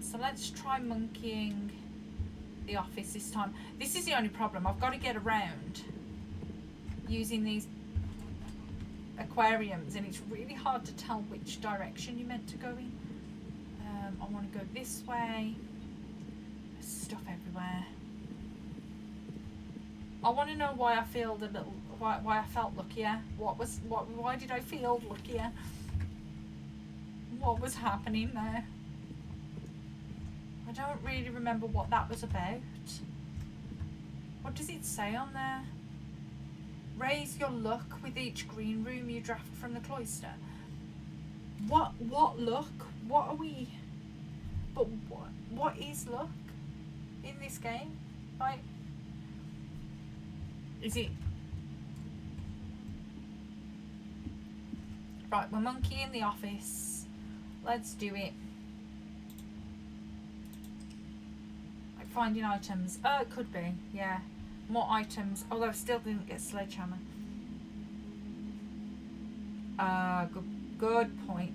So let's try monkeying the office this time. This is the only problem. I've got to get around using these aquariums, and it's really hard to tell which direction you're meant to go in. I want to go this way. There's stuff everywhere. I want to know why I feel why I felt luckier. Why did I feel luckier? What was happening there? I don't really remember what that was about. What does it say on there? Raise your luck with each green room you draft from the cloister. What luck? What are we? But what is luck in this game? Like, is it? Right, we're monkey in the office. Let's do it. Like finding items. Oh, it could be. Yeah. More items, although I still didn't get sledgehammer. Good point.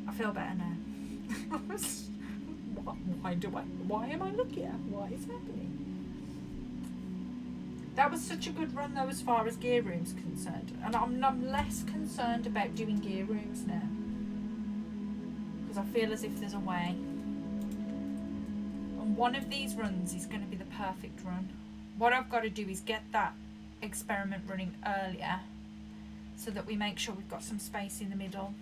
I feel better now. Why am I looking at? What is happening? That was such a good run though as far as gear rooms concerned. And I'm less concerned about doing gear rooms now. Because I feel as if there's a way. And one of these runs is going to be the perfect run. What I've got to do is get that experiment running earlier so that we make sure we've got some space in the middle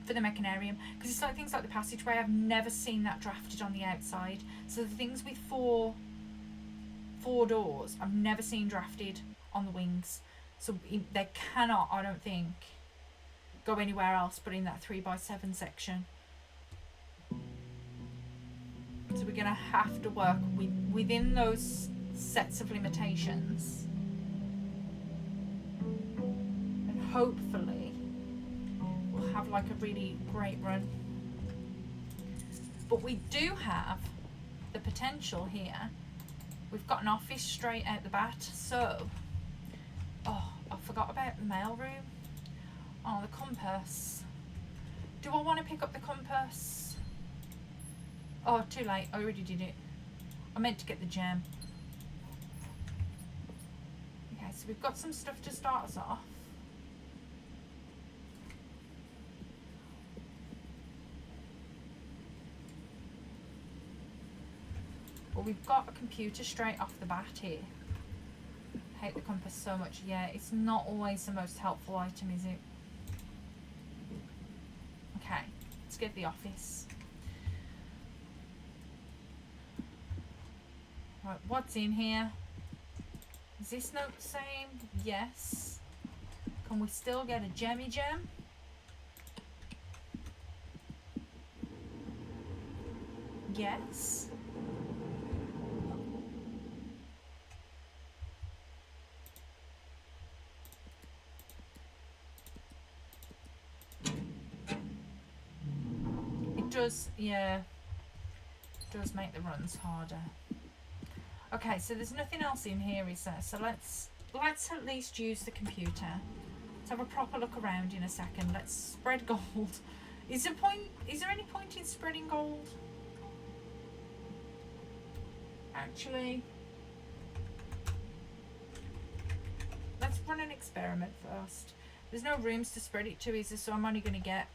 for the mechanarium, because it's like things like the passageway, I've never seen that drafted on the outside. So the things with four doors I've never seen drafted on the wings, so they cannot, I don't think, go anywhere else but in that 3x7 section. So we're going to have to work within those sets of limitations, and hopefully we'll have like a really great run. But we do have the potential here. We've got an office straight out the bat, so I forgot about the mail room. Oh, the compass. Do I want to pick up the compass? Oh, too late, I already did it. I meant to get the gem. Okay, so we've got some stuff to start us off. Well, we've got a computer straight off the bat here. I hate the compass so much. Yeah, it's not always the most helpful item, is it? Okay, let's get the office. Right, what's in here? Is this note the same? Yes. Can we still get a gemmy gem? Yes. It does, yeah. It does make the runs harder. Okay, so there's nothing else in here, is there? So let's at least use the computer. Let's have a proper look around in a second. Let's spread gold. Is there any point in spreading gold? Actually, let's run an experiment first. There's no rooms to spread it to, is there? So I'm only going to get...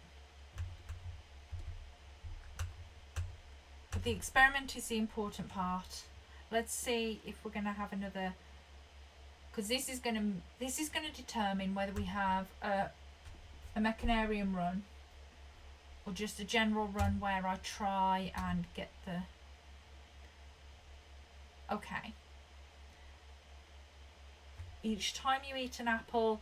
But the experiment is the important part. Let's see if we're going to have another, because this is going to determine whether we have a mechanarium run or just a general run where I try and get the... Okay. Each time you eat an apple,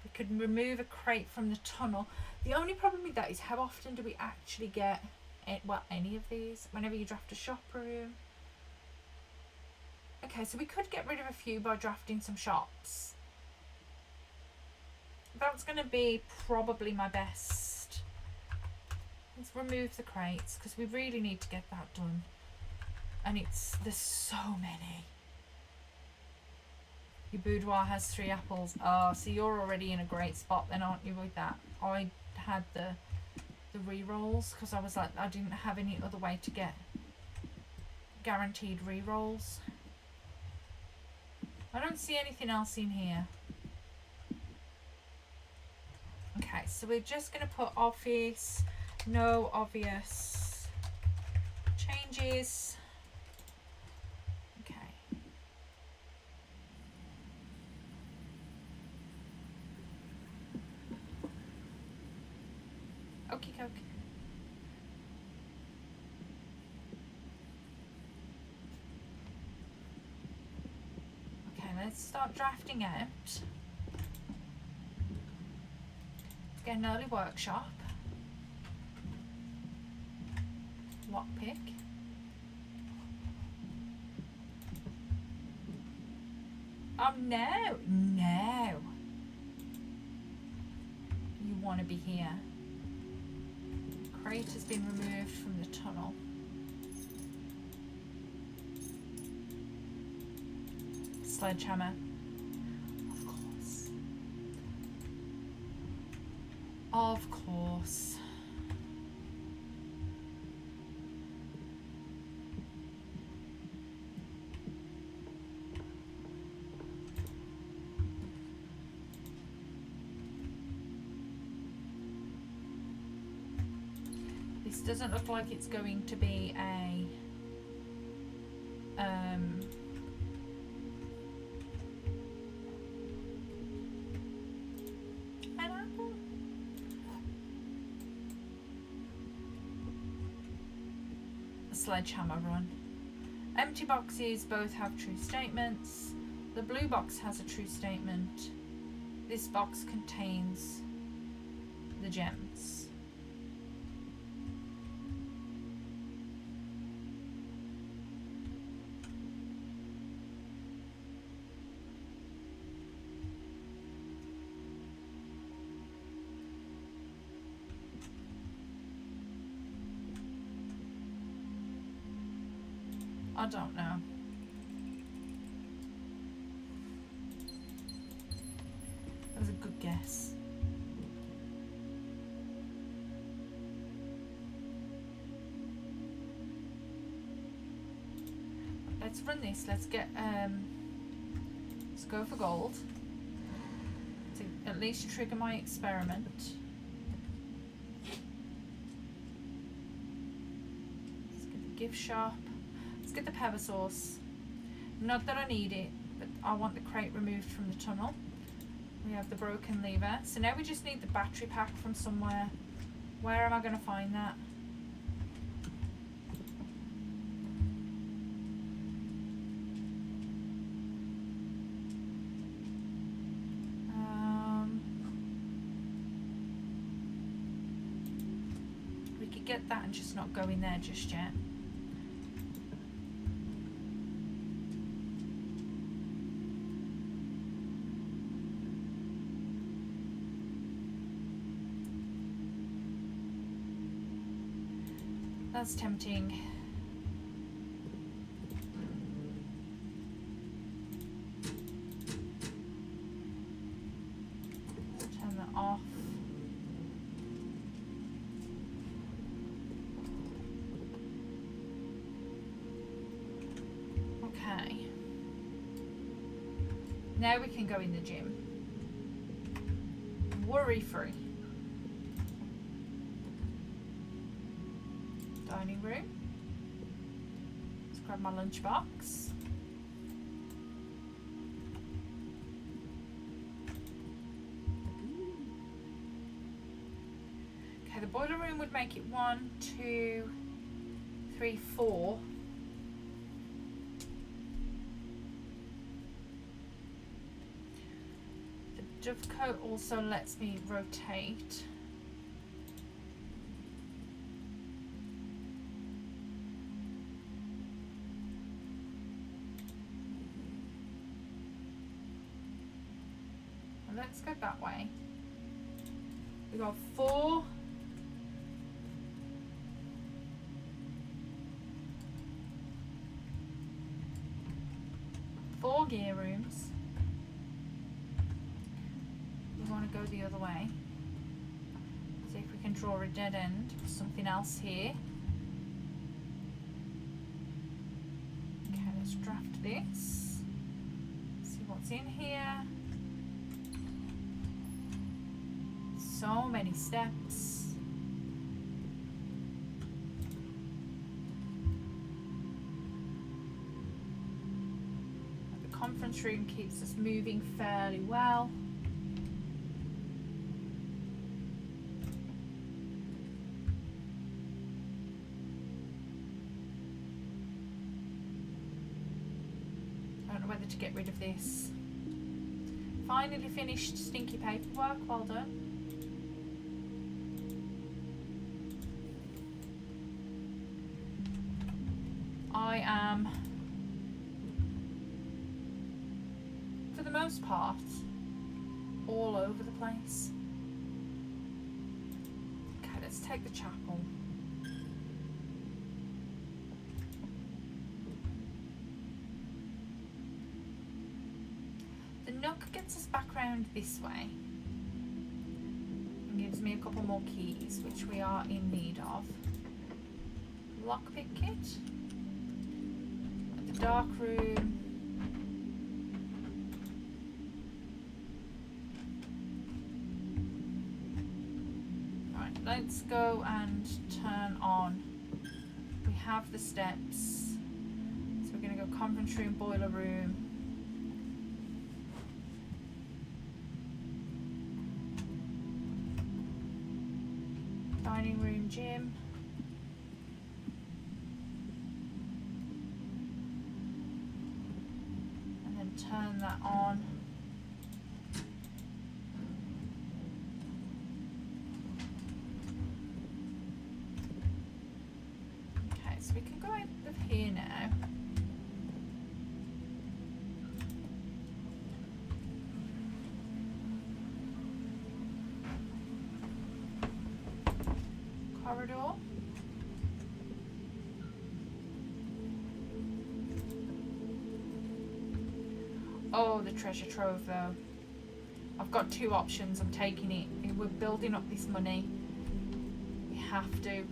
we could remove a crate from the tunnel. The only problem with that is how often do we actually get any of these? Whenever you draft a shop room. Okay, so we could get rid of a few by drafting some shops. That's going to be probably my best. Let's remove the crates because we really need to get that done. And there's so many. Your boudoir has 3 apples. Oh, so you're already in a great spot then, aren't you, with that? I had the re-rolls because I was like, I didn't have any other way to get guaranteed re-rolls. I don't see anything else in here. Okay, so we're just going to put office, no obvious changes. Okay. Okie dokie. Let's start drafting out. Let's get an early workshop. Lockpick. Oh no, no. You want to be here. Crate has been removed from the tunnel. sledgehammer. Of course. Of course. This doesn't look like it's going to be a pineapple. A sledgehammer run. Empty boxes both have true statements. The blue box has a true statement. This box contains the gems. I don't know. That was a good guess. Let's run this. Let's get let's go for gold to at least trigger my experiment. Let's get the gift shop. Let's get the pepper sauce. Not that I need it, but I want the crate removed from the tunnel. We have the broken lever. So now we just need the battery pack from somewhere. Where am I going to find that? We could get that and just not go in there just yet. That's tempting. Turn that off. Okay. Now we can go in the gym. Worry free. Dining room. Let's grab my lunchbox. Okay, the boiler room would make it 1, 2, 3, 4. The dovecote also lets me rotate. Let's go that way. We got 4. Four gear rooms. We want to go the other way. See if we can draw a dead end for something else here. Okay, let's draft this. See what's in here. So many steps. The conference room keeps us moving fairly well. I don't know whether to get rid of this. Finally finished stinky paperwork, well done. I am, for the most part, all over the place. Okay, let's take the chapel. round this way. It gives me a couple more keys, which we are in need of. Lockpick kit. The dark room. Right, let's go and turn on. We have the steps. So we're going to go conference room, boiler room. Dining room, gym. And then turn that on. Okay, so we can go out of here now. Corridor. Oh, the treasure trove though. I've got two options. I'm taking it. We're building up this money. We have to.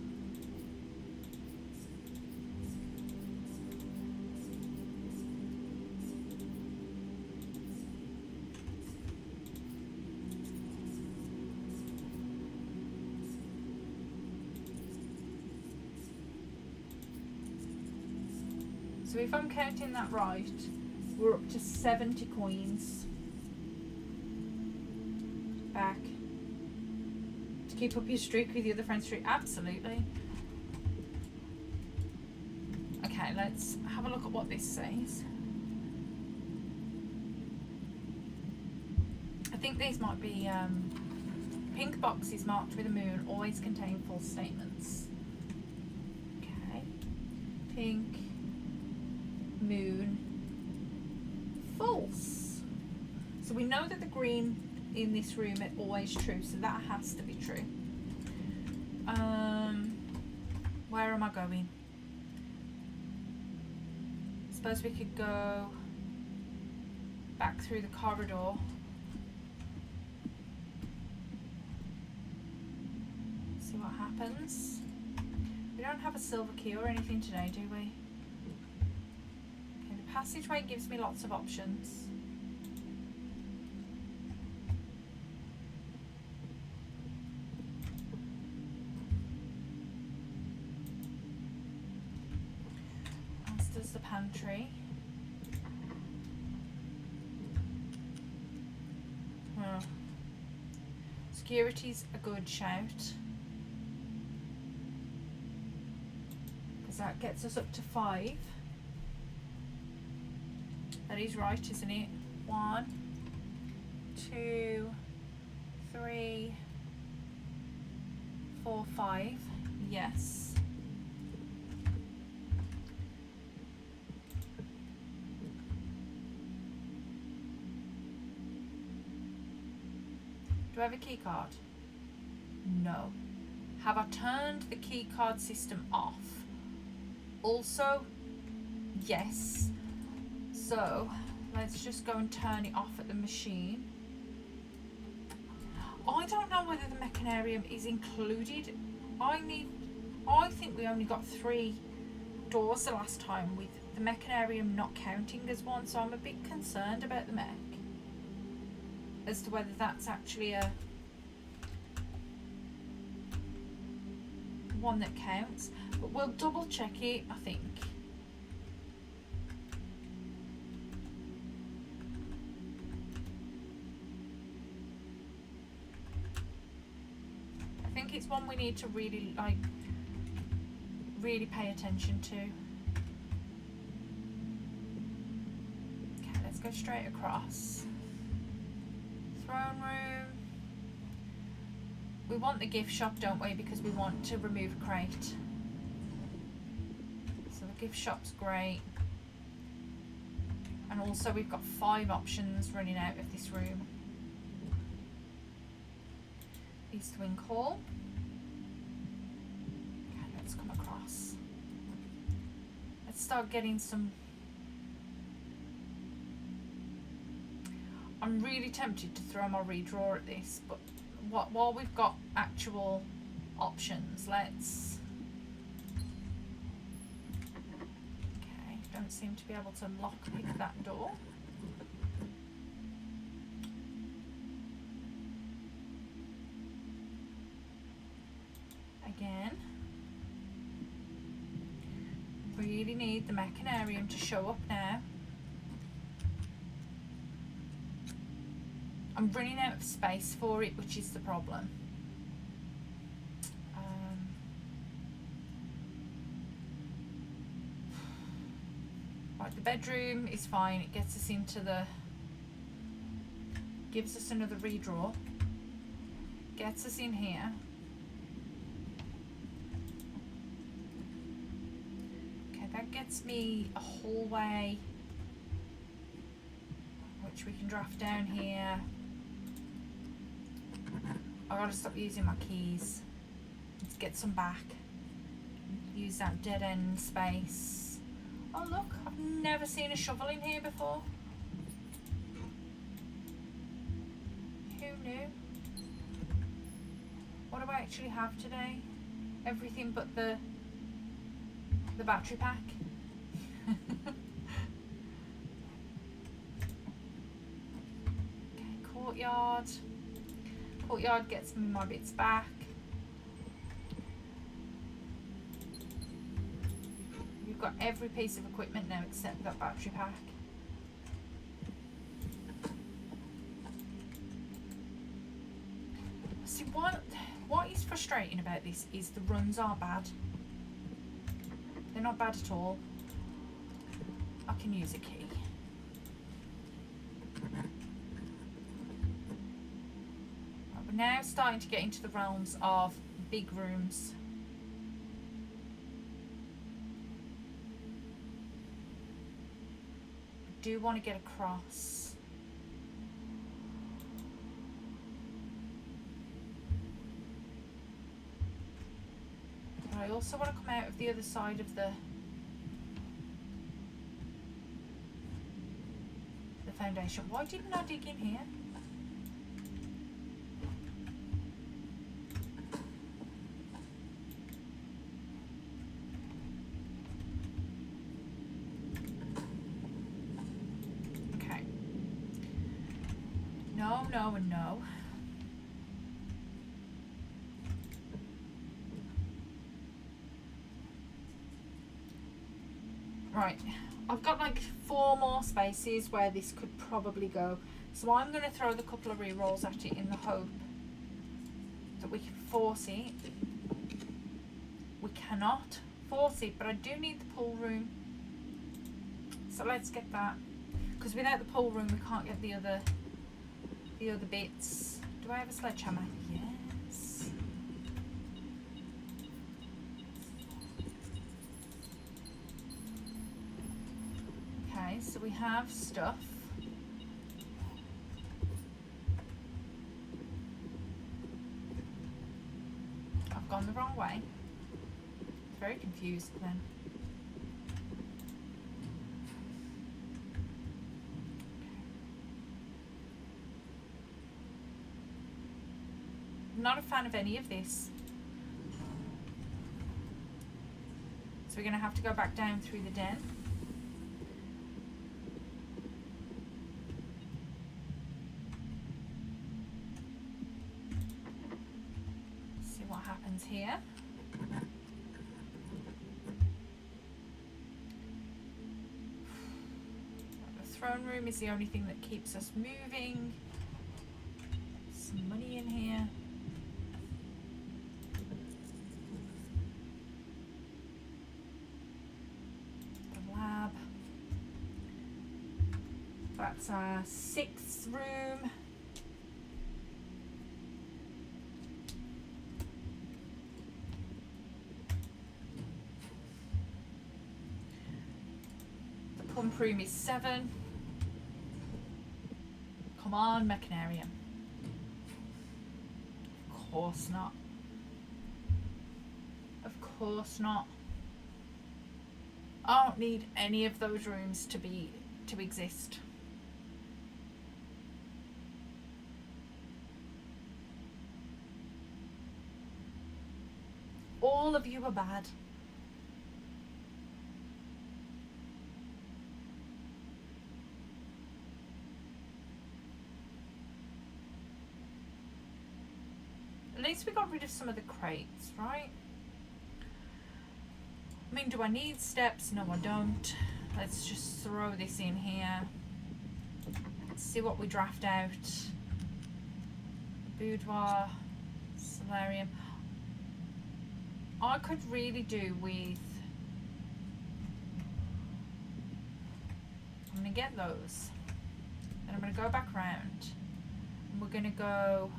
So if I'm counting that right, we're up to 70 coins back. To keep up your streak with the other friends streak, absolutely. Okay, let's have a look at what this says. I think these might be pink boxes marked with a moon always contain false statements. Okay, pink, moon, false. So we know that the green in this room is always true, so that has to be true. Where am I going? Suppose we could go back through the corridor. See what happens. We don't have a silver key or anything today, do we? Okay, the passageway gives me lots of options. As does the pantry. Security's a good shout. That gets us up to 5. That is right, isn't it? 1, 2, 3, 4, 5. Yes. Do I have a key card? No. Have I turned the key card system off? Also, yes. So let's just go and turn it off at the machine. I don't know whether the mechanarium is included. I think we only got 3 doors the last time, with the mechanarium not counting as one, so I'm a bit concerned about the mech as to whether that's actually a one that counts. But we'll double check it, I think. I think it's one we need to really pay attention to. Okay, let's go straight across. Throne room. We want the gift shop, don't we? Because we want to remove a crate. So the gift shop's great. And also we've got 5 options running out of this room. East Wing Hall. Okay, let's come across. Let's start getting some... I I'm really tempted to throw my redraw at this, but while we've got actual options, let's... Okay, don't seem to be able to lockpick that door. Again. Really need the mechanarium to show up now. I'm running out of space for it, which is the problem. Right, the bedroom is fine. It gets us into the... gives us another redraw. Gets us in here. Okay, that gets me a hallway, which we can draft down here. I gotta stop using my keys. Let's get some back. Use that dead end space. Oh look, I've never seen a shovel in here before. Who knew? What do I actually have today? Everything but the battery pack. Okay, courtyard. Courtyard gets me my bits back. We've got every piece of equipment now except that battery pack. See, what is frustrating about this is the runs are bad. They're not bad at all. I can use a key. Now starting to get into the realms of big rooms. I do want to get across. But I also want to come out of the other side of the foundation. Why didn't I dig in here? No and no. Right, I've got like 4 more spaces where this could probably go. So I'm going to throw the couple of re-rolls at it in the hope that we can force it. We cannot force it, but I do need the pool room. So let's get that. Because without the pool room we can't get the other bits. Do I have a sledgehammer? Yes. Okay, so we have stuff. I've gone the wrong way. Very confused then. Not a fan of any of this. So we're going to have to go back down through the den. See what happens here. The throne room is the only thing that keeps us moving. Some money in here. That's our 6th room. The pump room is 7. Come on, mechanarium. Of course not. Of course not. I don't need any of those rooms to exist. All of you are bad. At least we got rid of some of the crates, right? I mean, do I need steps? No, I don't. Let's just throw this in here. Let's see what we draft out. Boudoir, solarium. I could really do with... I'm going to get those. Then I'm going to go back around. And we're going to go...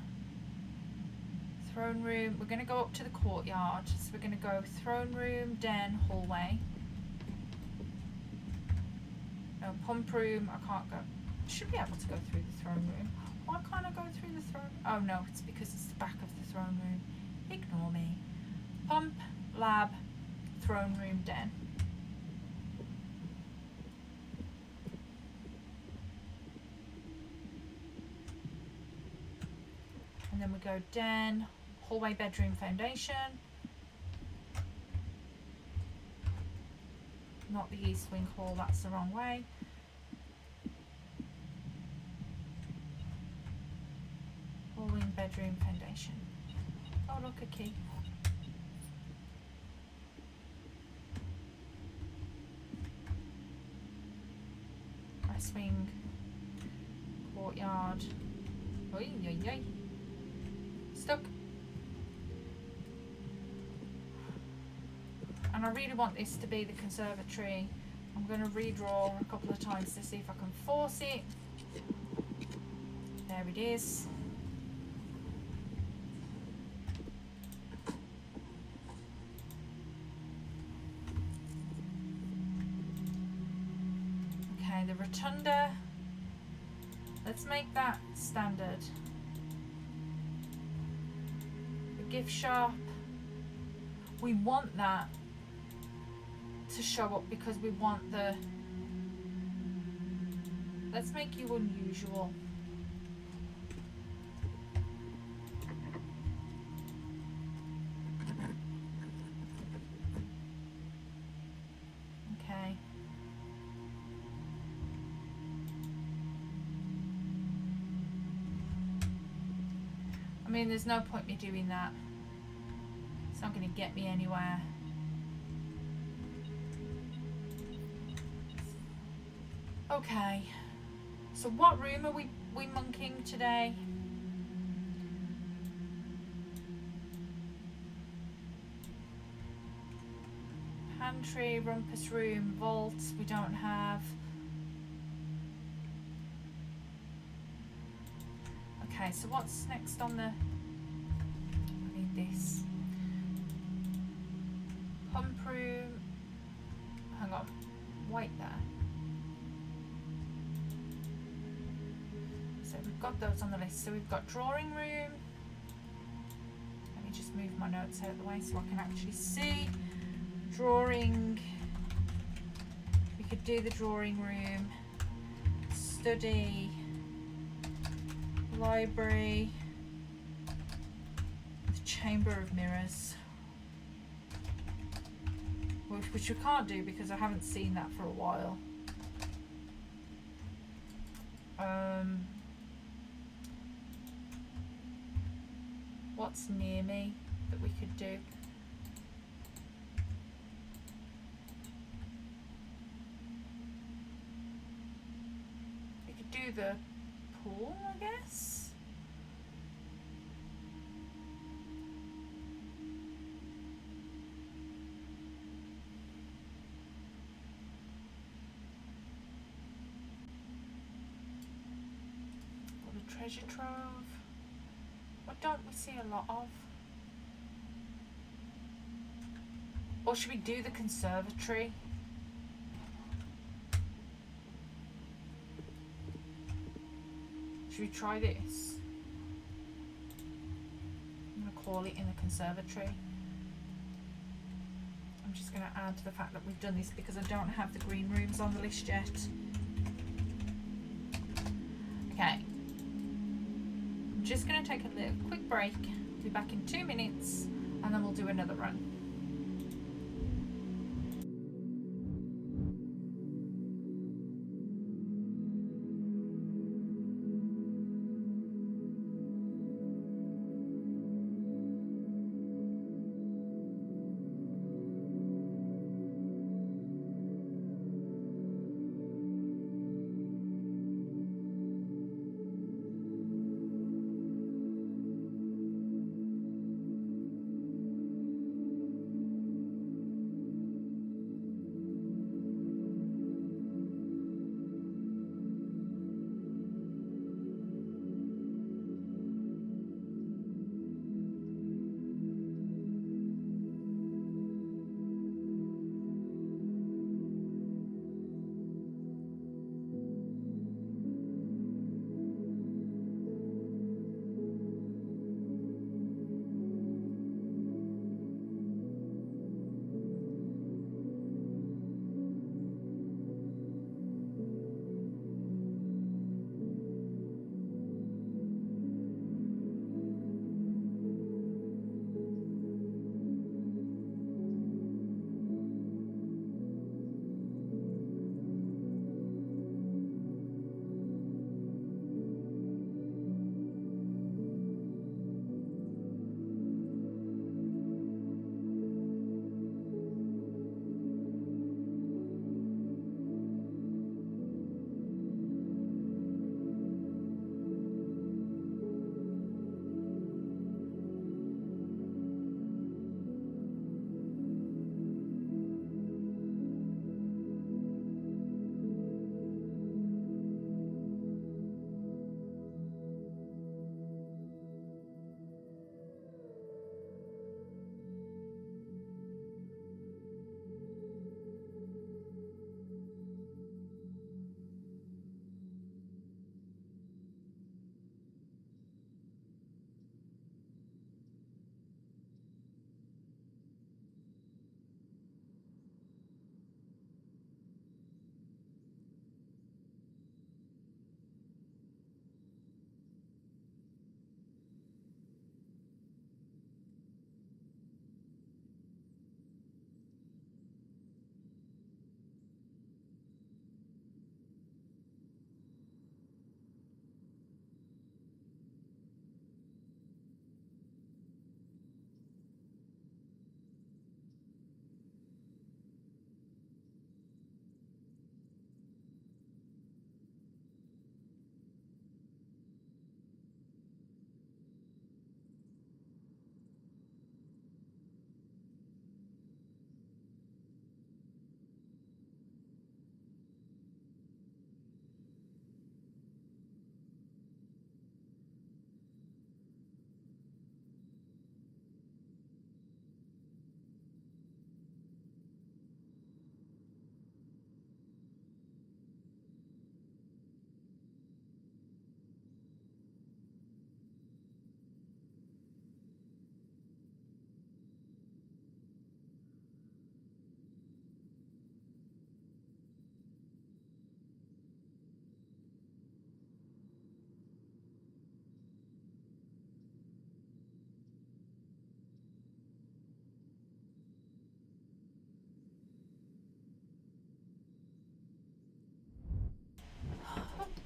Throne room. We're going to go up to the courtyard. So we're going to go throne room, den, hallway. No, pump room. I can't go. I should be able to go through the throne room. Why can't I go through the throne? Oh no, it's because it's the back of the throne room. Ignore me. Pump, lab, throne room, den. And then we go den, hallway, bedroom, foundation. Not the east wing hall, that's the wrong way. Hall wing, bedroom, foundation. Oh look, a key. West wing, courtyard. Oi, oi, oi. Stuck. And I really want this to be the conservatory. I'm going to redraw a couple of times to see if I can force it. There it is. Okay, the rotunda. Let's make that standard. The gift shop. We want that to show up because we want the... Let's make you unusual. Okay. I mean, there's no point me doing that. It's not going to get me anywhere. Okay, so what room are we monking today? Pantry, rumpus room, vaults we don't have. Okay, so what's next on the... I need this. Pump room. Hang on, wait there. So we've got those on the list. So we've got drawing room. Let me just move my notes out of the way so I can actually see. Drawing. We could do the drawing room. Study. Library. The chamber of mirrors. Which we can't do because I haven't seen that for a while. What's near me that we could do? We could do the pool, I guess. Or the treasure trove. What don't we see a lot of? Or should we do the conservatory? Should we try this? I'm going to call it in the conservatory. I'm just going to add to the fact that we've done this because I don't have the green rooms on the list yet. Okay. I'm just going to take a little quick break. Be back in 2 minutes. and then we'll do another run.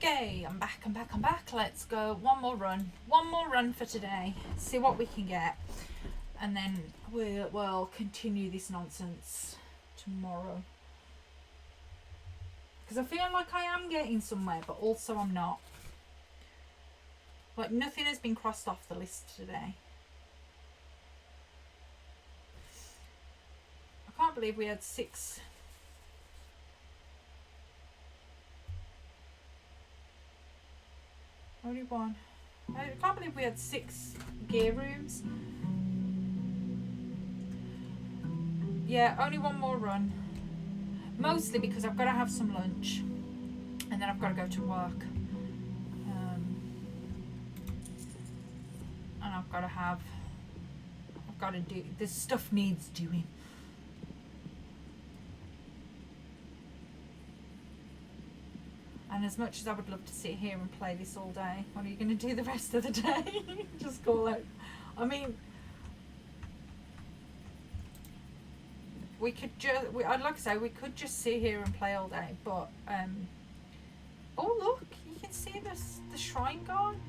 Okay, I'm back. Let's go one more run for today. See what we can get, and then we'll continue this nonsense tomorrow. Because I feel like I am getting somewhere, but also I'm not. Like nothing has been crossed off the list today. I can't believe we had 6. Only one. I can't believe we had 6 gear rooms. Yeah, only one more run. Mostly because I've got to have some lunch. And then I've got to go to work. And I've got to do, this stuff needs doing. And as much as I would love to sit here and play this all day, what are you going to do the rest of the day? Just call out. I mean, we could just, I'd like to say we could just sit here and play all day, but oh look, you can see the shrine gone.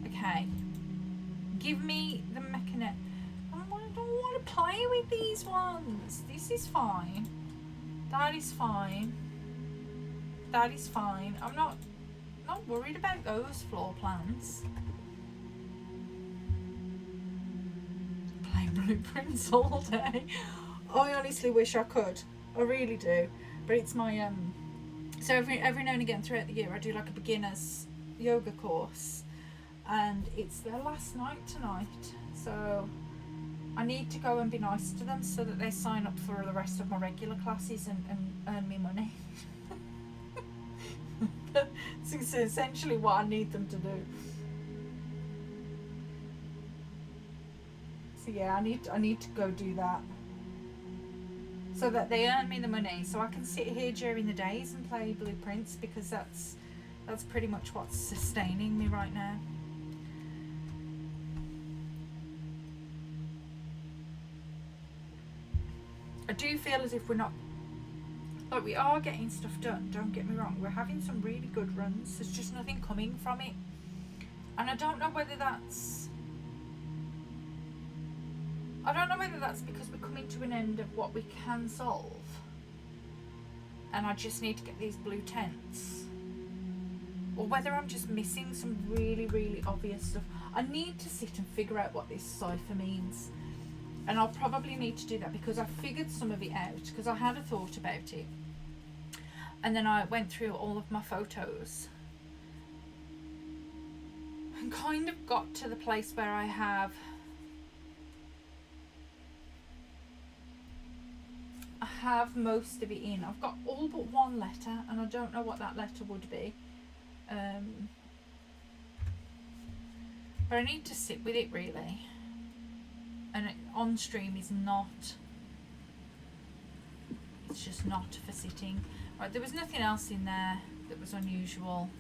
Okay, give me the mechanism. I don't want to play with these ones. This is fine. That is fine. That is fine. I'm not worried about those floor plans. Play blueprints all day. I honestly wish I could. I really do. But it's my so every now and again throughout the year I do like a beginner's yoga course, and it's their last night tonight. So I need to go and be nice to them so that they sign up for the rest of my regular classes and earn me money. That's essentially what I need them to do. So yeah, I need to go do that so that they earn me the money, so I can sit here during the days and play blueprints, because that's pretty much what's sustaining me right now. I do feel as if we're not, like, we are getting stuff done, don't get me wrong, we're having some really good runs, there's just nothing coming from it, and I don't know whether that's because we're coming to an end of what we can solve and I just need to get these blue tents, or whether I'm just missing some really, really obvious stuff. I need to sit and figure out what this cipher means, and I'll probably need to do that because I figured some of it out, because I had a thought about it and then I went through all of my photos and kind of got to the place where I have most of it in. I've got all but one letter and I don't know what that letter would be, but I need to sit with it really, and on stream is not, it's just not for sitting. Right, there was nothing else in there that was unusual.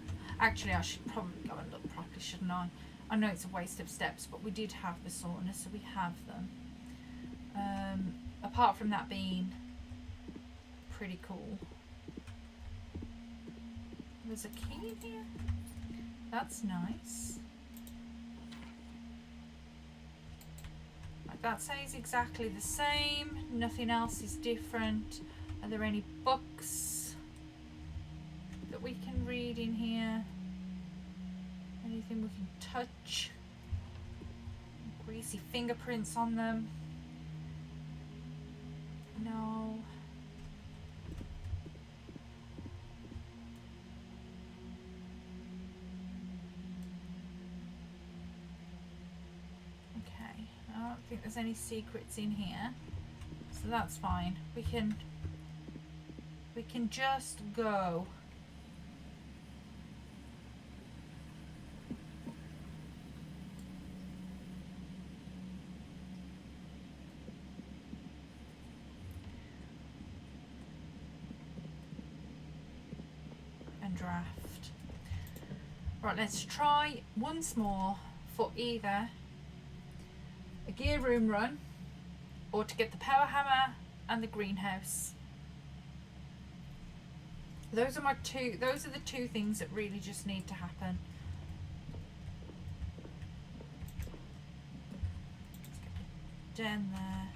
Actually, I should probably go and look properly, shouldn't I? I know it's a waste of steps, but we did have the sauna, so we have them. Apart from that being pretty cool. There's a key in here. That's nice. Right, that says exactly the same. Nothing else is different. Are there any books that we can read in here? Anything we can touch? Greasy fingerprints on them? No. Okay, I don't think there's any secrets in here, so that's fine. We can just go. Draft. Right, let's try once more for either a gear room run or to get the power hammer and the greenhouse. Those are the two things that really just need to happen. Let's get the den there.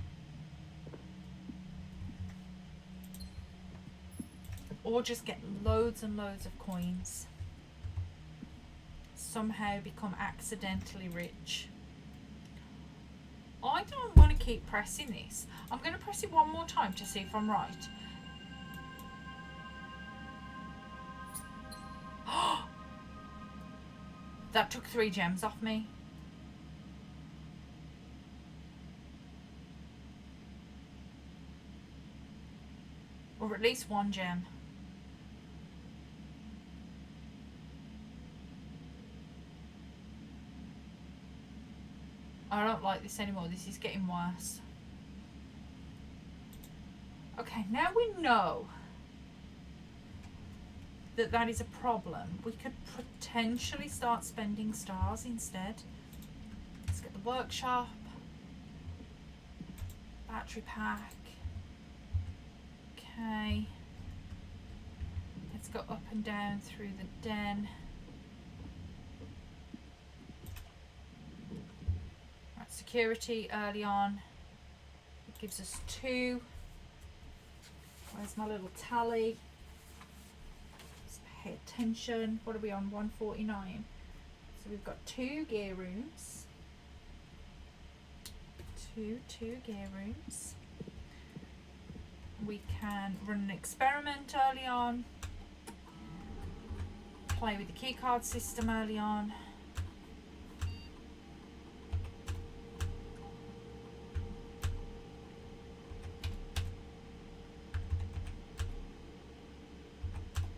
Or just get loads and loads of coins. Somehow become accidentally rich. I don't want to keep pressing this. I'm going to press it one more time to see if I'm right. That took 3 gems off me. Or at least 1 gem. I don't like this anymore. This is getting worse. Okay, now we know that that is a problem. We could potentially start spending stars instead. Let's get the workshop. Battery pack. Okay. Let's go up and down through the den. Right, security early on. It gives us 2. Where's my little tally? Let's pay attention. What are we on? 149. So we've got 2 gear rooms. Two gear rooms. We can run an experiment early on. Play with the keycard system early on.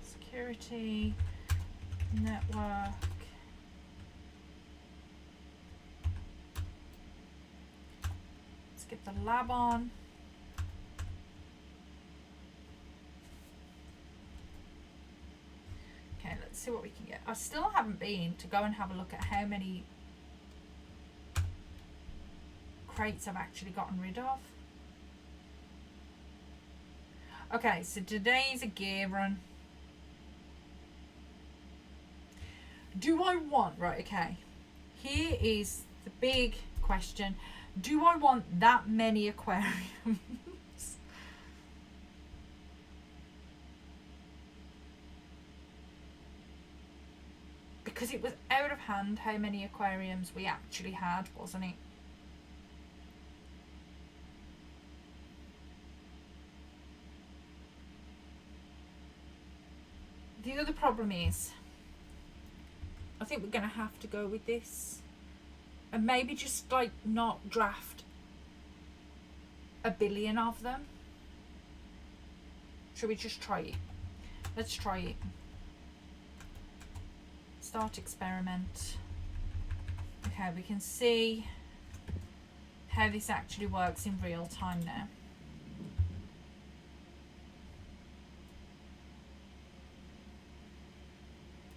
Security, network. Let's get the lab on. Okay, let's see what we can get. I still haven't been to go and have a look at how many crates I've actually gotten rid of. Okay, so today's a gear run. Do I want, right, okay, here is the big question. Do I want that many aquariums? Because it was out of hand how many aquariums we actually had, wasn't it? The other problem is, I think we're going to have to go with this. And maybe just like not draft 1 billion of them. Should we just try it? Let's try it. Start experiment. Okay, we can see how this actually works in real time now.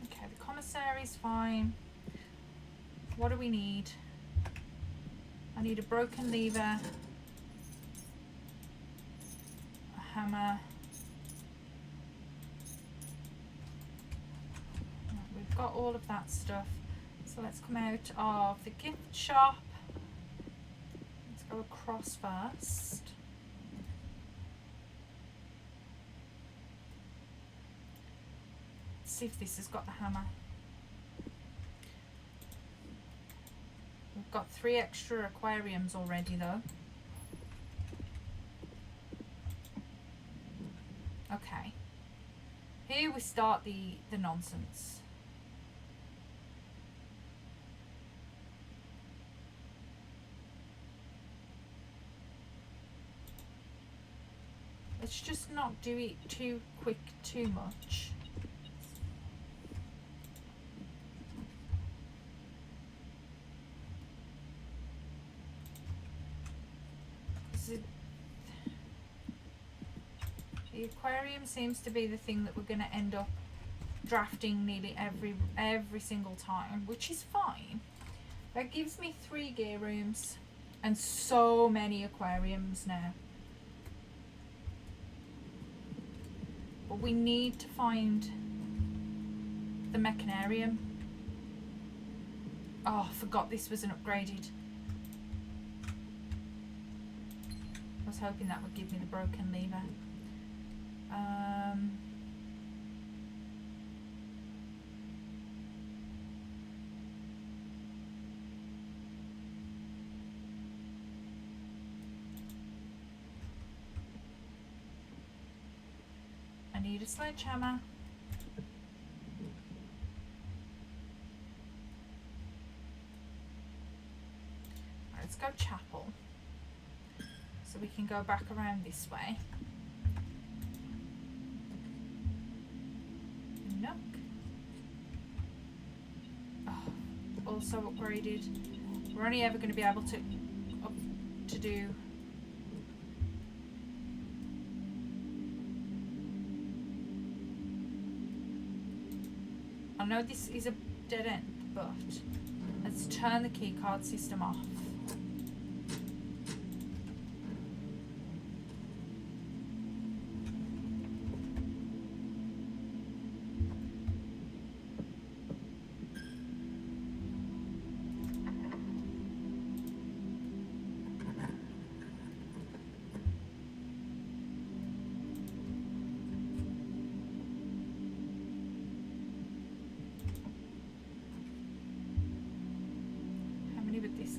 Okay, the commissary is fine. What do we need? I need a broken lever, a hammer. We've got all of that stuff. So let's come out of the gift shop. Let's go across first. Let's see if this has got the hammer. We've got 3 extra aquariums already though. Okay. Here we start the nonsense. Let's just not do it too quick, too much. The aquarium seems to be the thing that we're going to end up drafting nearly every single time, which is fine. That gives me 3 gear rooms and so many aquariums now. But we need to find the mechanarium. Oh, I forgot this wasn't upgraded. I was hoping that would give me the broken lever. I need a sledgehammer. Let's go chapel. So we can go back around this way. Nook. Oh, also upgraded. We're only ever going to be able to do I know this is a dead end, but let's turn the keycard system off.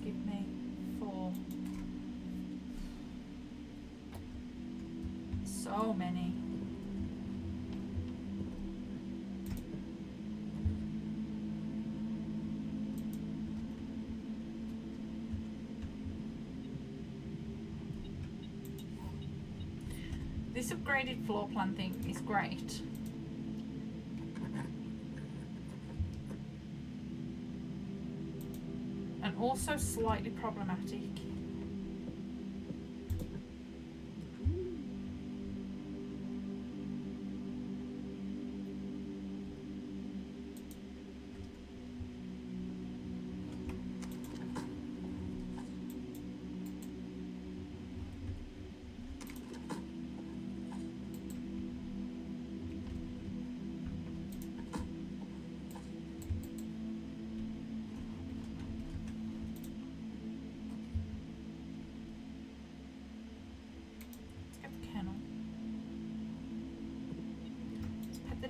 give me 4. So many. This upgraded floor plan thing is great. And also slightly problematic.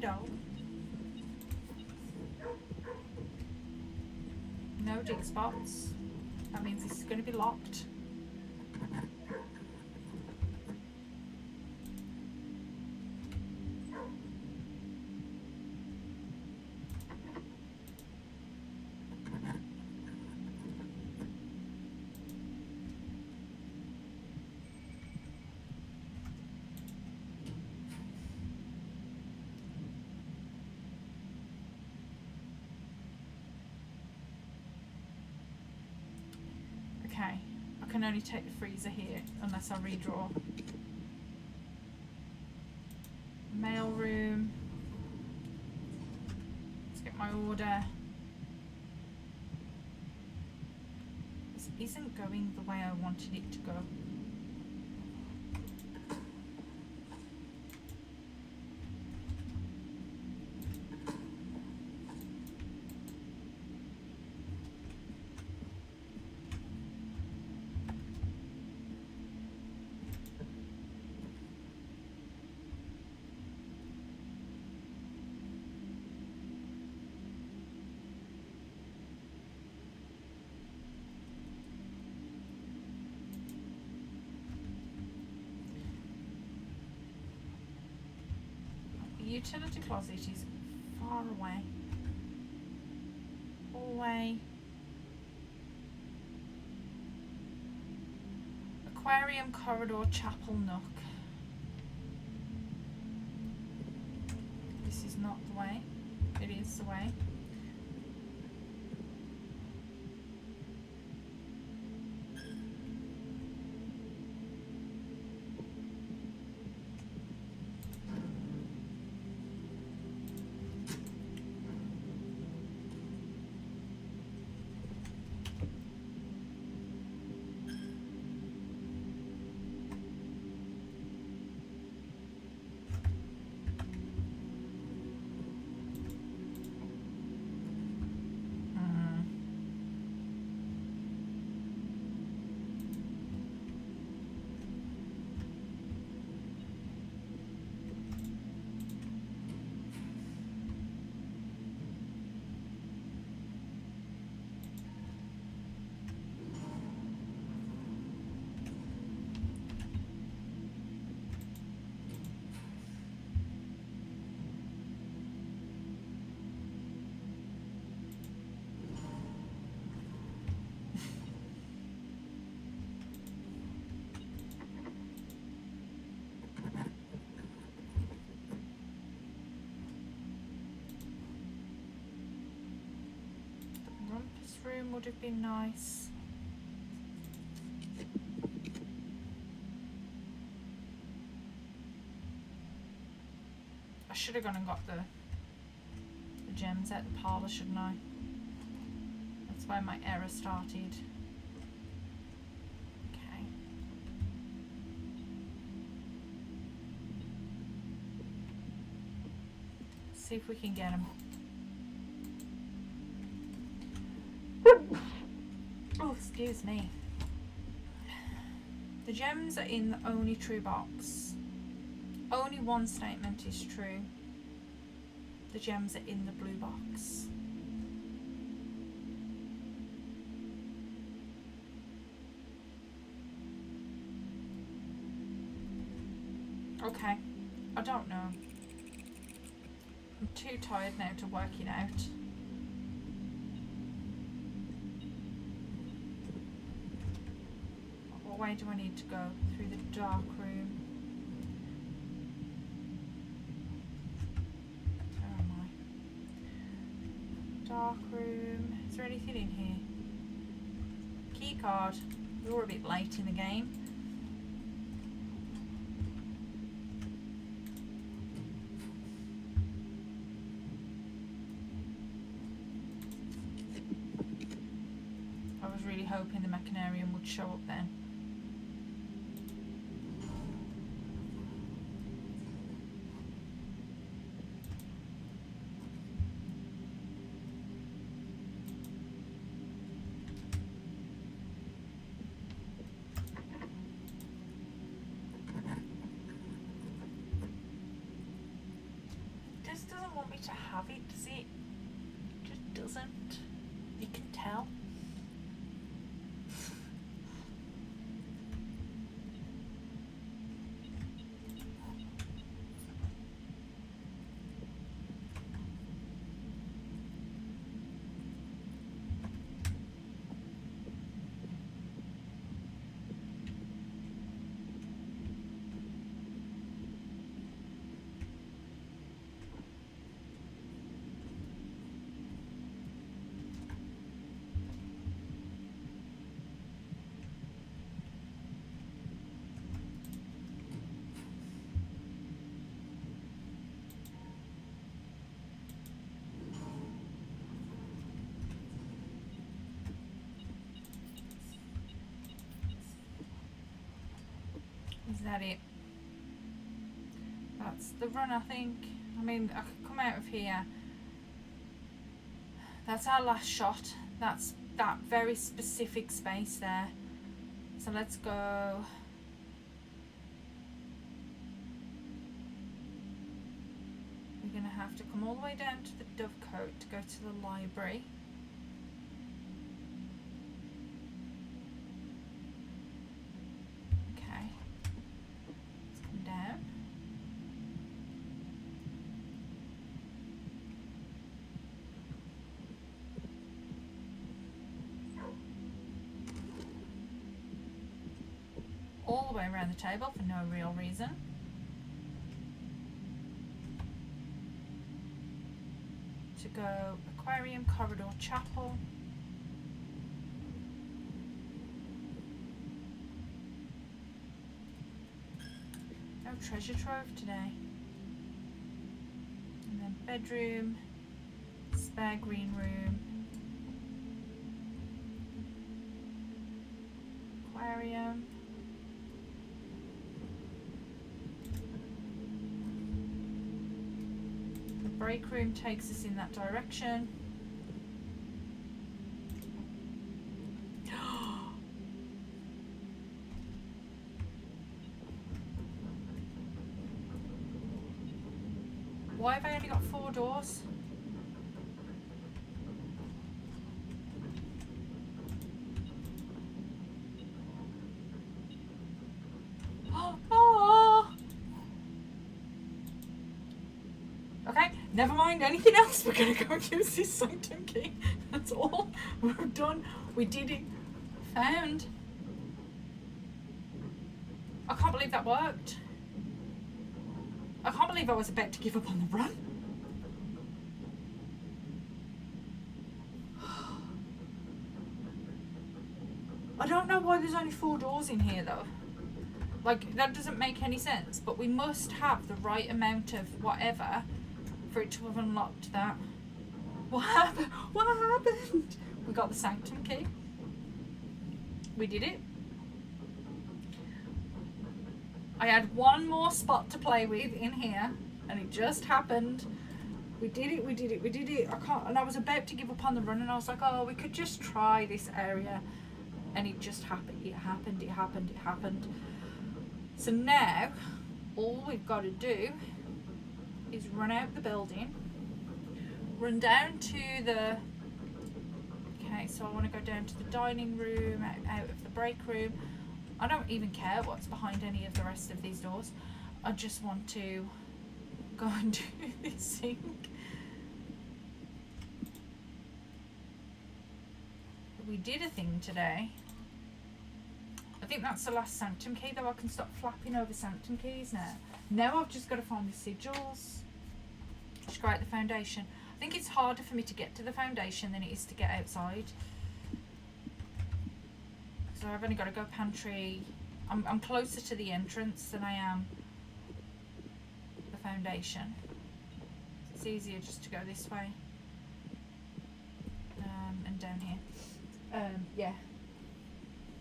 Dog. No dig spots. That means this is going to be locked. Okay, I can only take the freezer here unless I redraw. Mail room. Let's get my order. This isn't going the way I wanted it to go. The utility closet is far away. Hallway. Aquarium, corridor, chapel, nook. This is not the way. It is the way. Room would have been nice. I should have gone and got the gems at the parlour, shouldn't I? That's where my error started. Okay. See if we can get them. Oh, excuse me. The gems are in the only true box. Only one statement is true. The gems are in the blue box. Okay. I don't know. I'm too tired now to work it out. What way do I need to go? Through the dark room. Where am I? Dark room. Is there anything in here? Key card. We're a bit late in the game. I was really hoping the mechanarium would show up then. Just doesn't want me to have it, does it? Just doesn't. You can tell. Is that it? That's the run, I think. I mean, I could come out of here. That's our last shot. That's that very specific space there. So let's go. We're going to have to come all the way down to the Dovecote to go to the library. All the way around the table for no real reason. To go aquarium, corridor, chapel. No treasure trove today. And then bedroom, spare green room, aquarium. Break room takes us in that direction. Why have I only got 4 doors? Okay, never mind anything else. We're going to go and use this sanctum key. That's all. We're done. We did it. Found. I can't believe that worked. I can't believe I was about to give up on the run. I don't know why there's only 4 doors in here though. Like, that doesn't make any sense. But we must have the right amount of whatever for it to have unlocked that. What happened? What happened? We got the sanctum key. We did it. I had one more spot to play with in here, and it just happened. We did it, we did it, we did it. And I was about to give up on the run, and I was like, oh, we could just try this area. And it just happened. It happened, it happened, it happened. So now, all we've got to do is run out the building, run down to the, okay, so I want to go down to the dining room, out of the break room. I don't even care what's behind any of the rest of these doors. I just want to go and do this thing. We did a thing today. I think that's the last sanctum key, though I can stop flapping over sanctum keys now. Now I've just got to find the sigils to create the foundation. I think it's harder for me to get to the foundation than it is to get outside. So I've only got to go pantry. I'm closer to the entrance than I am the foundation. It's easier just to go this way and down here. Yeah.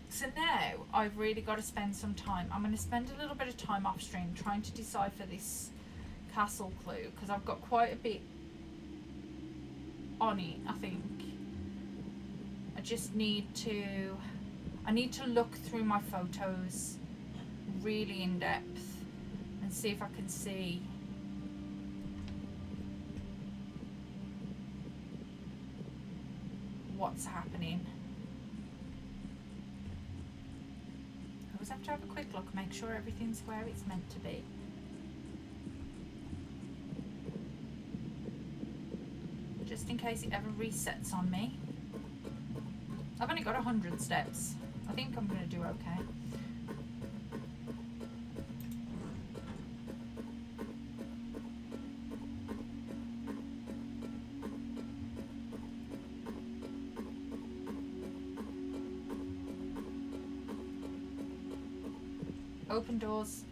So now I've really got to spend some time. I'm going to spend a little bit of time off stream trying to decipher this castle clue, because I've got quite a bit on it, I think. I just need to look through my photos really in depth and see if I can see what's happening. I always have to have a quick look, make sure everything's where it's meant to be. Just in case it ever resets on me. I've only got 100 steps. I think I'm going to do okay. Open doors.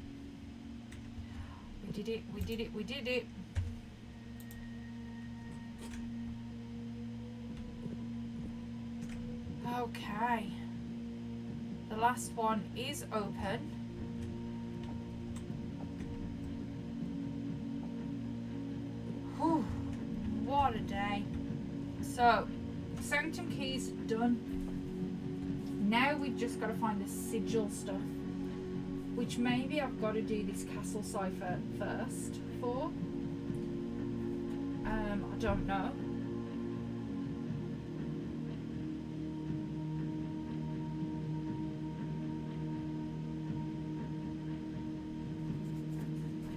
We did it, we did it, we did it. Okay. The last one is open. Whew, what a day. So, sanctum keys done. Now we've just got to find the sigil stuff, which maybe I've got to do this castle cipher first for. I don't know.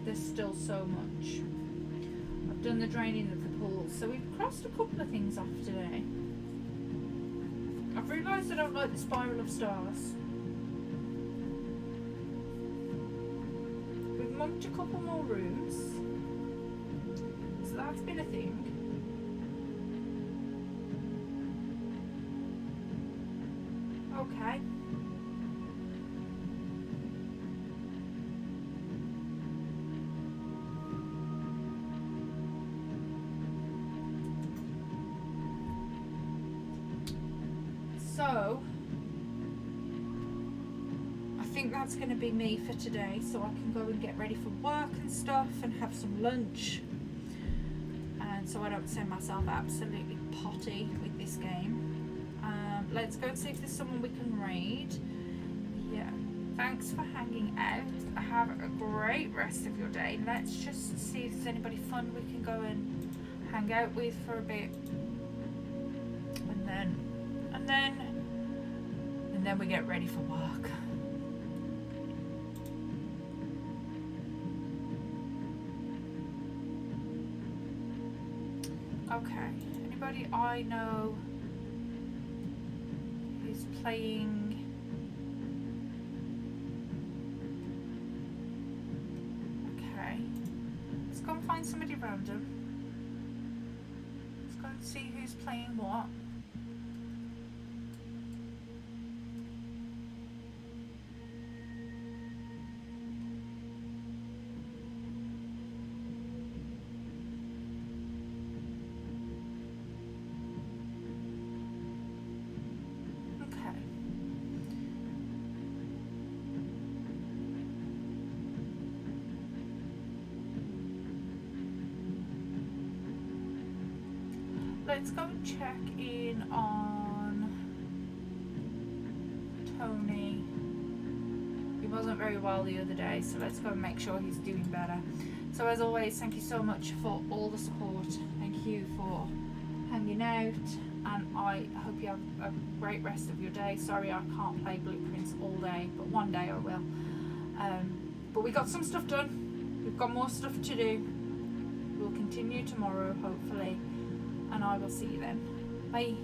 There's still so much. I've done the draining of the pools, so we've crossed a couple of things off today. I've realised I don't like the spiral of stars. We've monked a couple more rooms, so that's been a thing. Okay. So, I think that's going to be me for today, so I can go and get ready for work and stuff and have some lunch, and so I don't send myself absolutely potty with this game. Let's go and see if there's someone we can raid. Yeah, thanks for hanging out. Have a great rest of your day. Let's just see if there's anybody fun we can go and hang out with for a bit, and then we get ready for work. Okay, anybody I know who's playing okay, let's go and find somebody random. Let's go and see who's playing what. Let's go and check in on Tony. He wasn't very well the other day, so let's go and make sure he's doing better. So as always, thank you so much for all the support. Thank you for hanging out, and I hope you have a great rest of your day. Sorry I can't play Blueprints all day, but one day I will. But we got some stuff done. We've got more stuff to do. We'll continue tomorrow, hopefully. And I will see you then. Bye.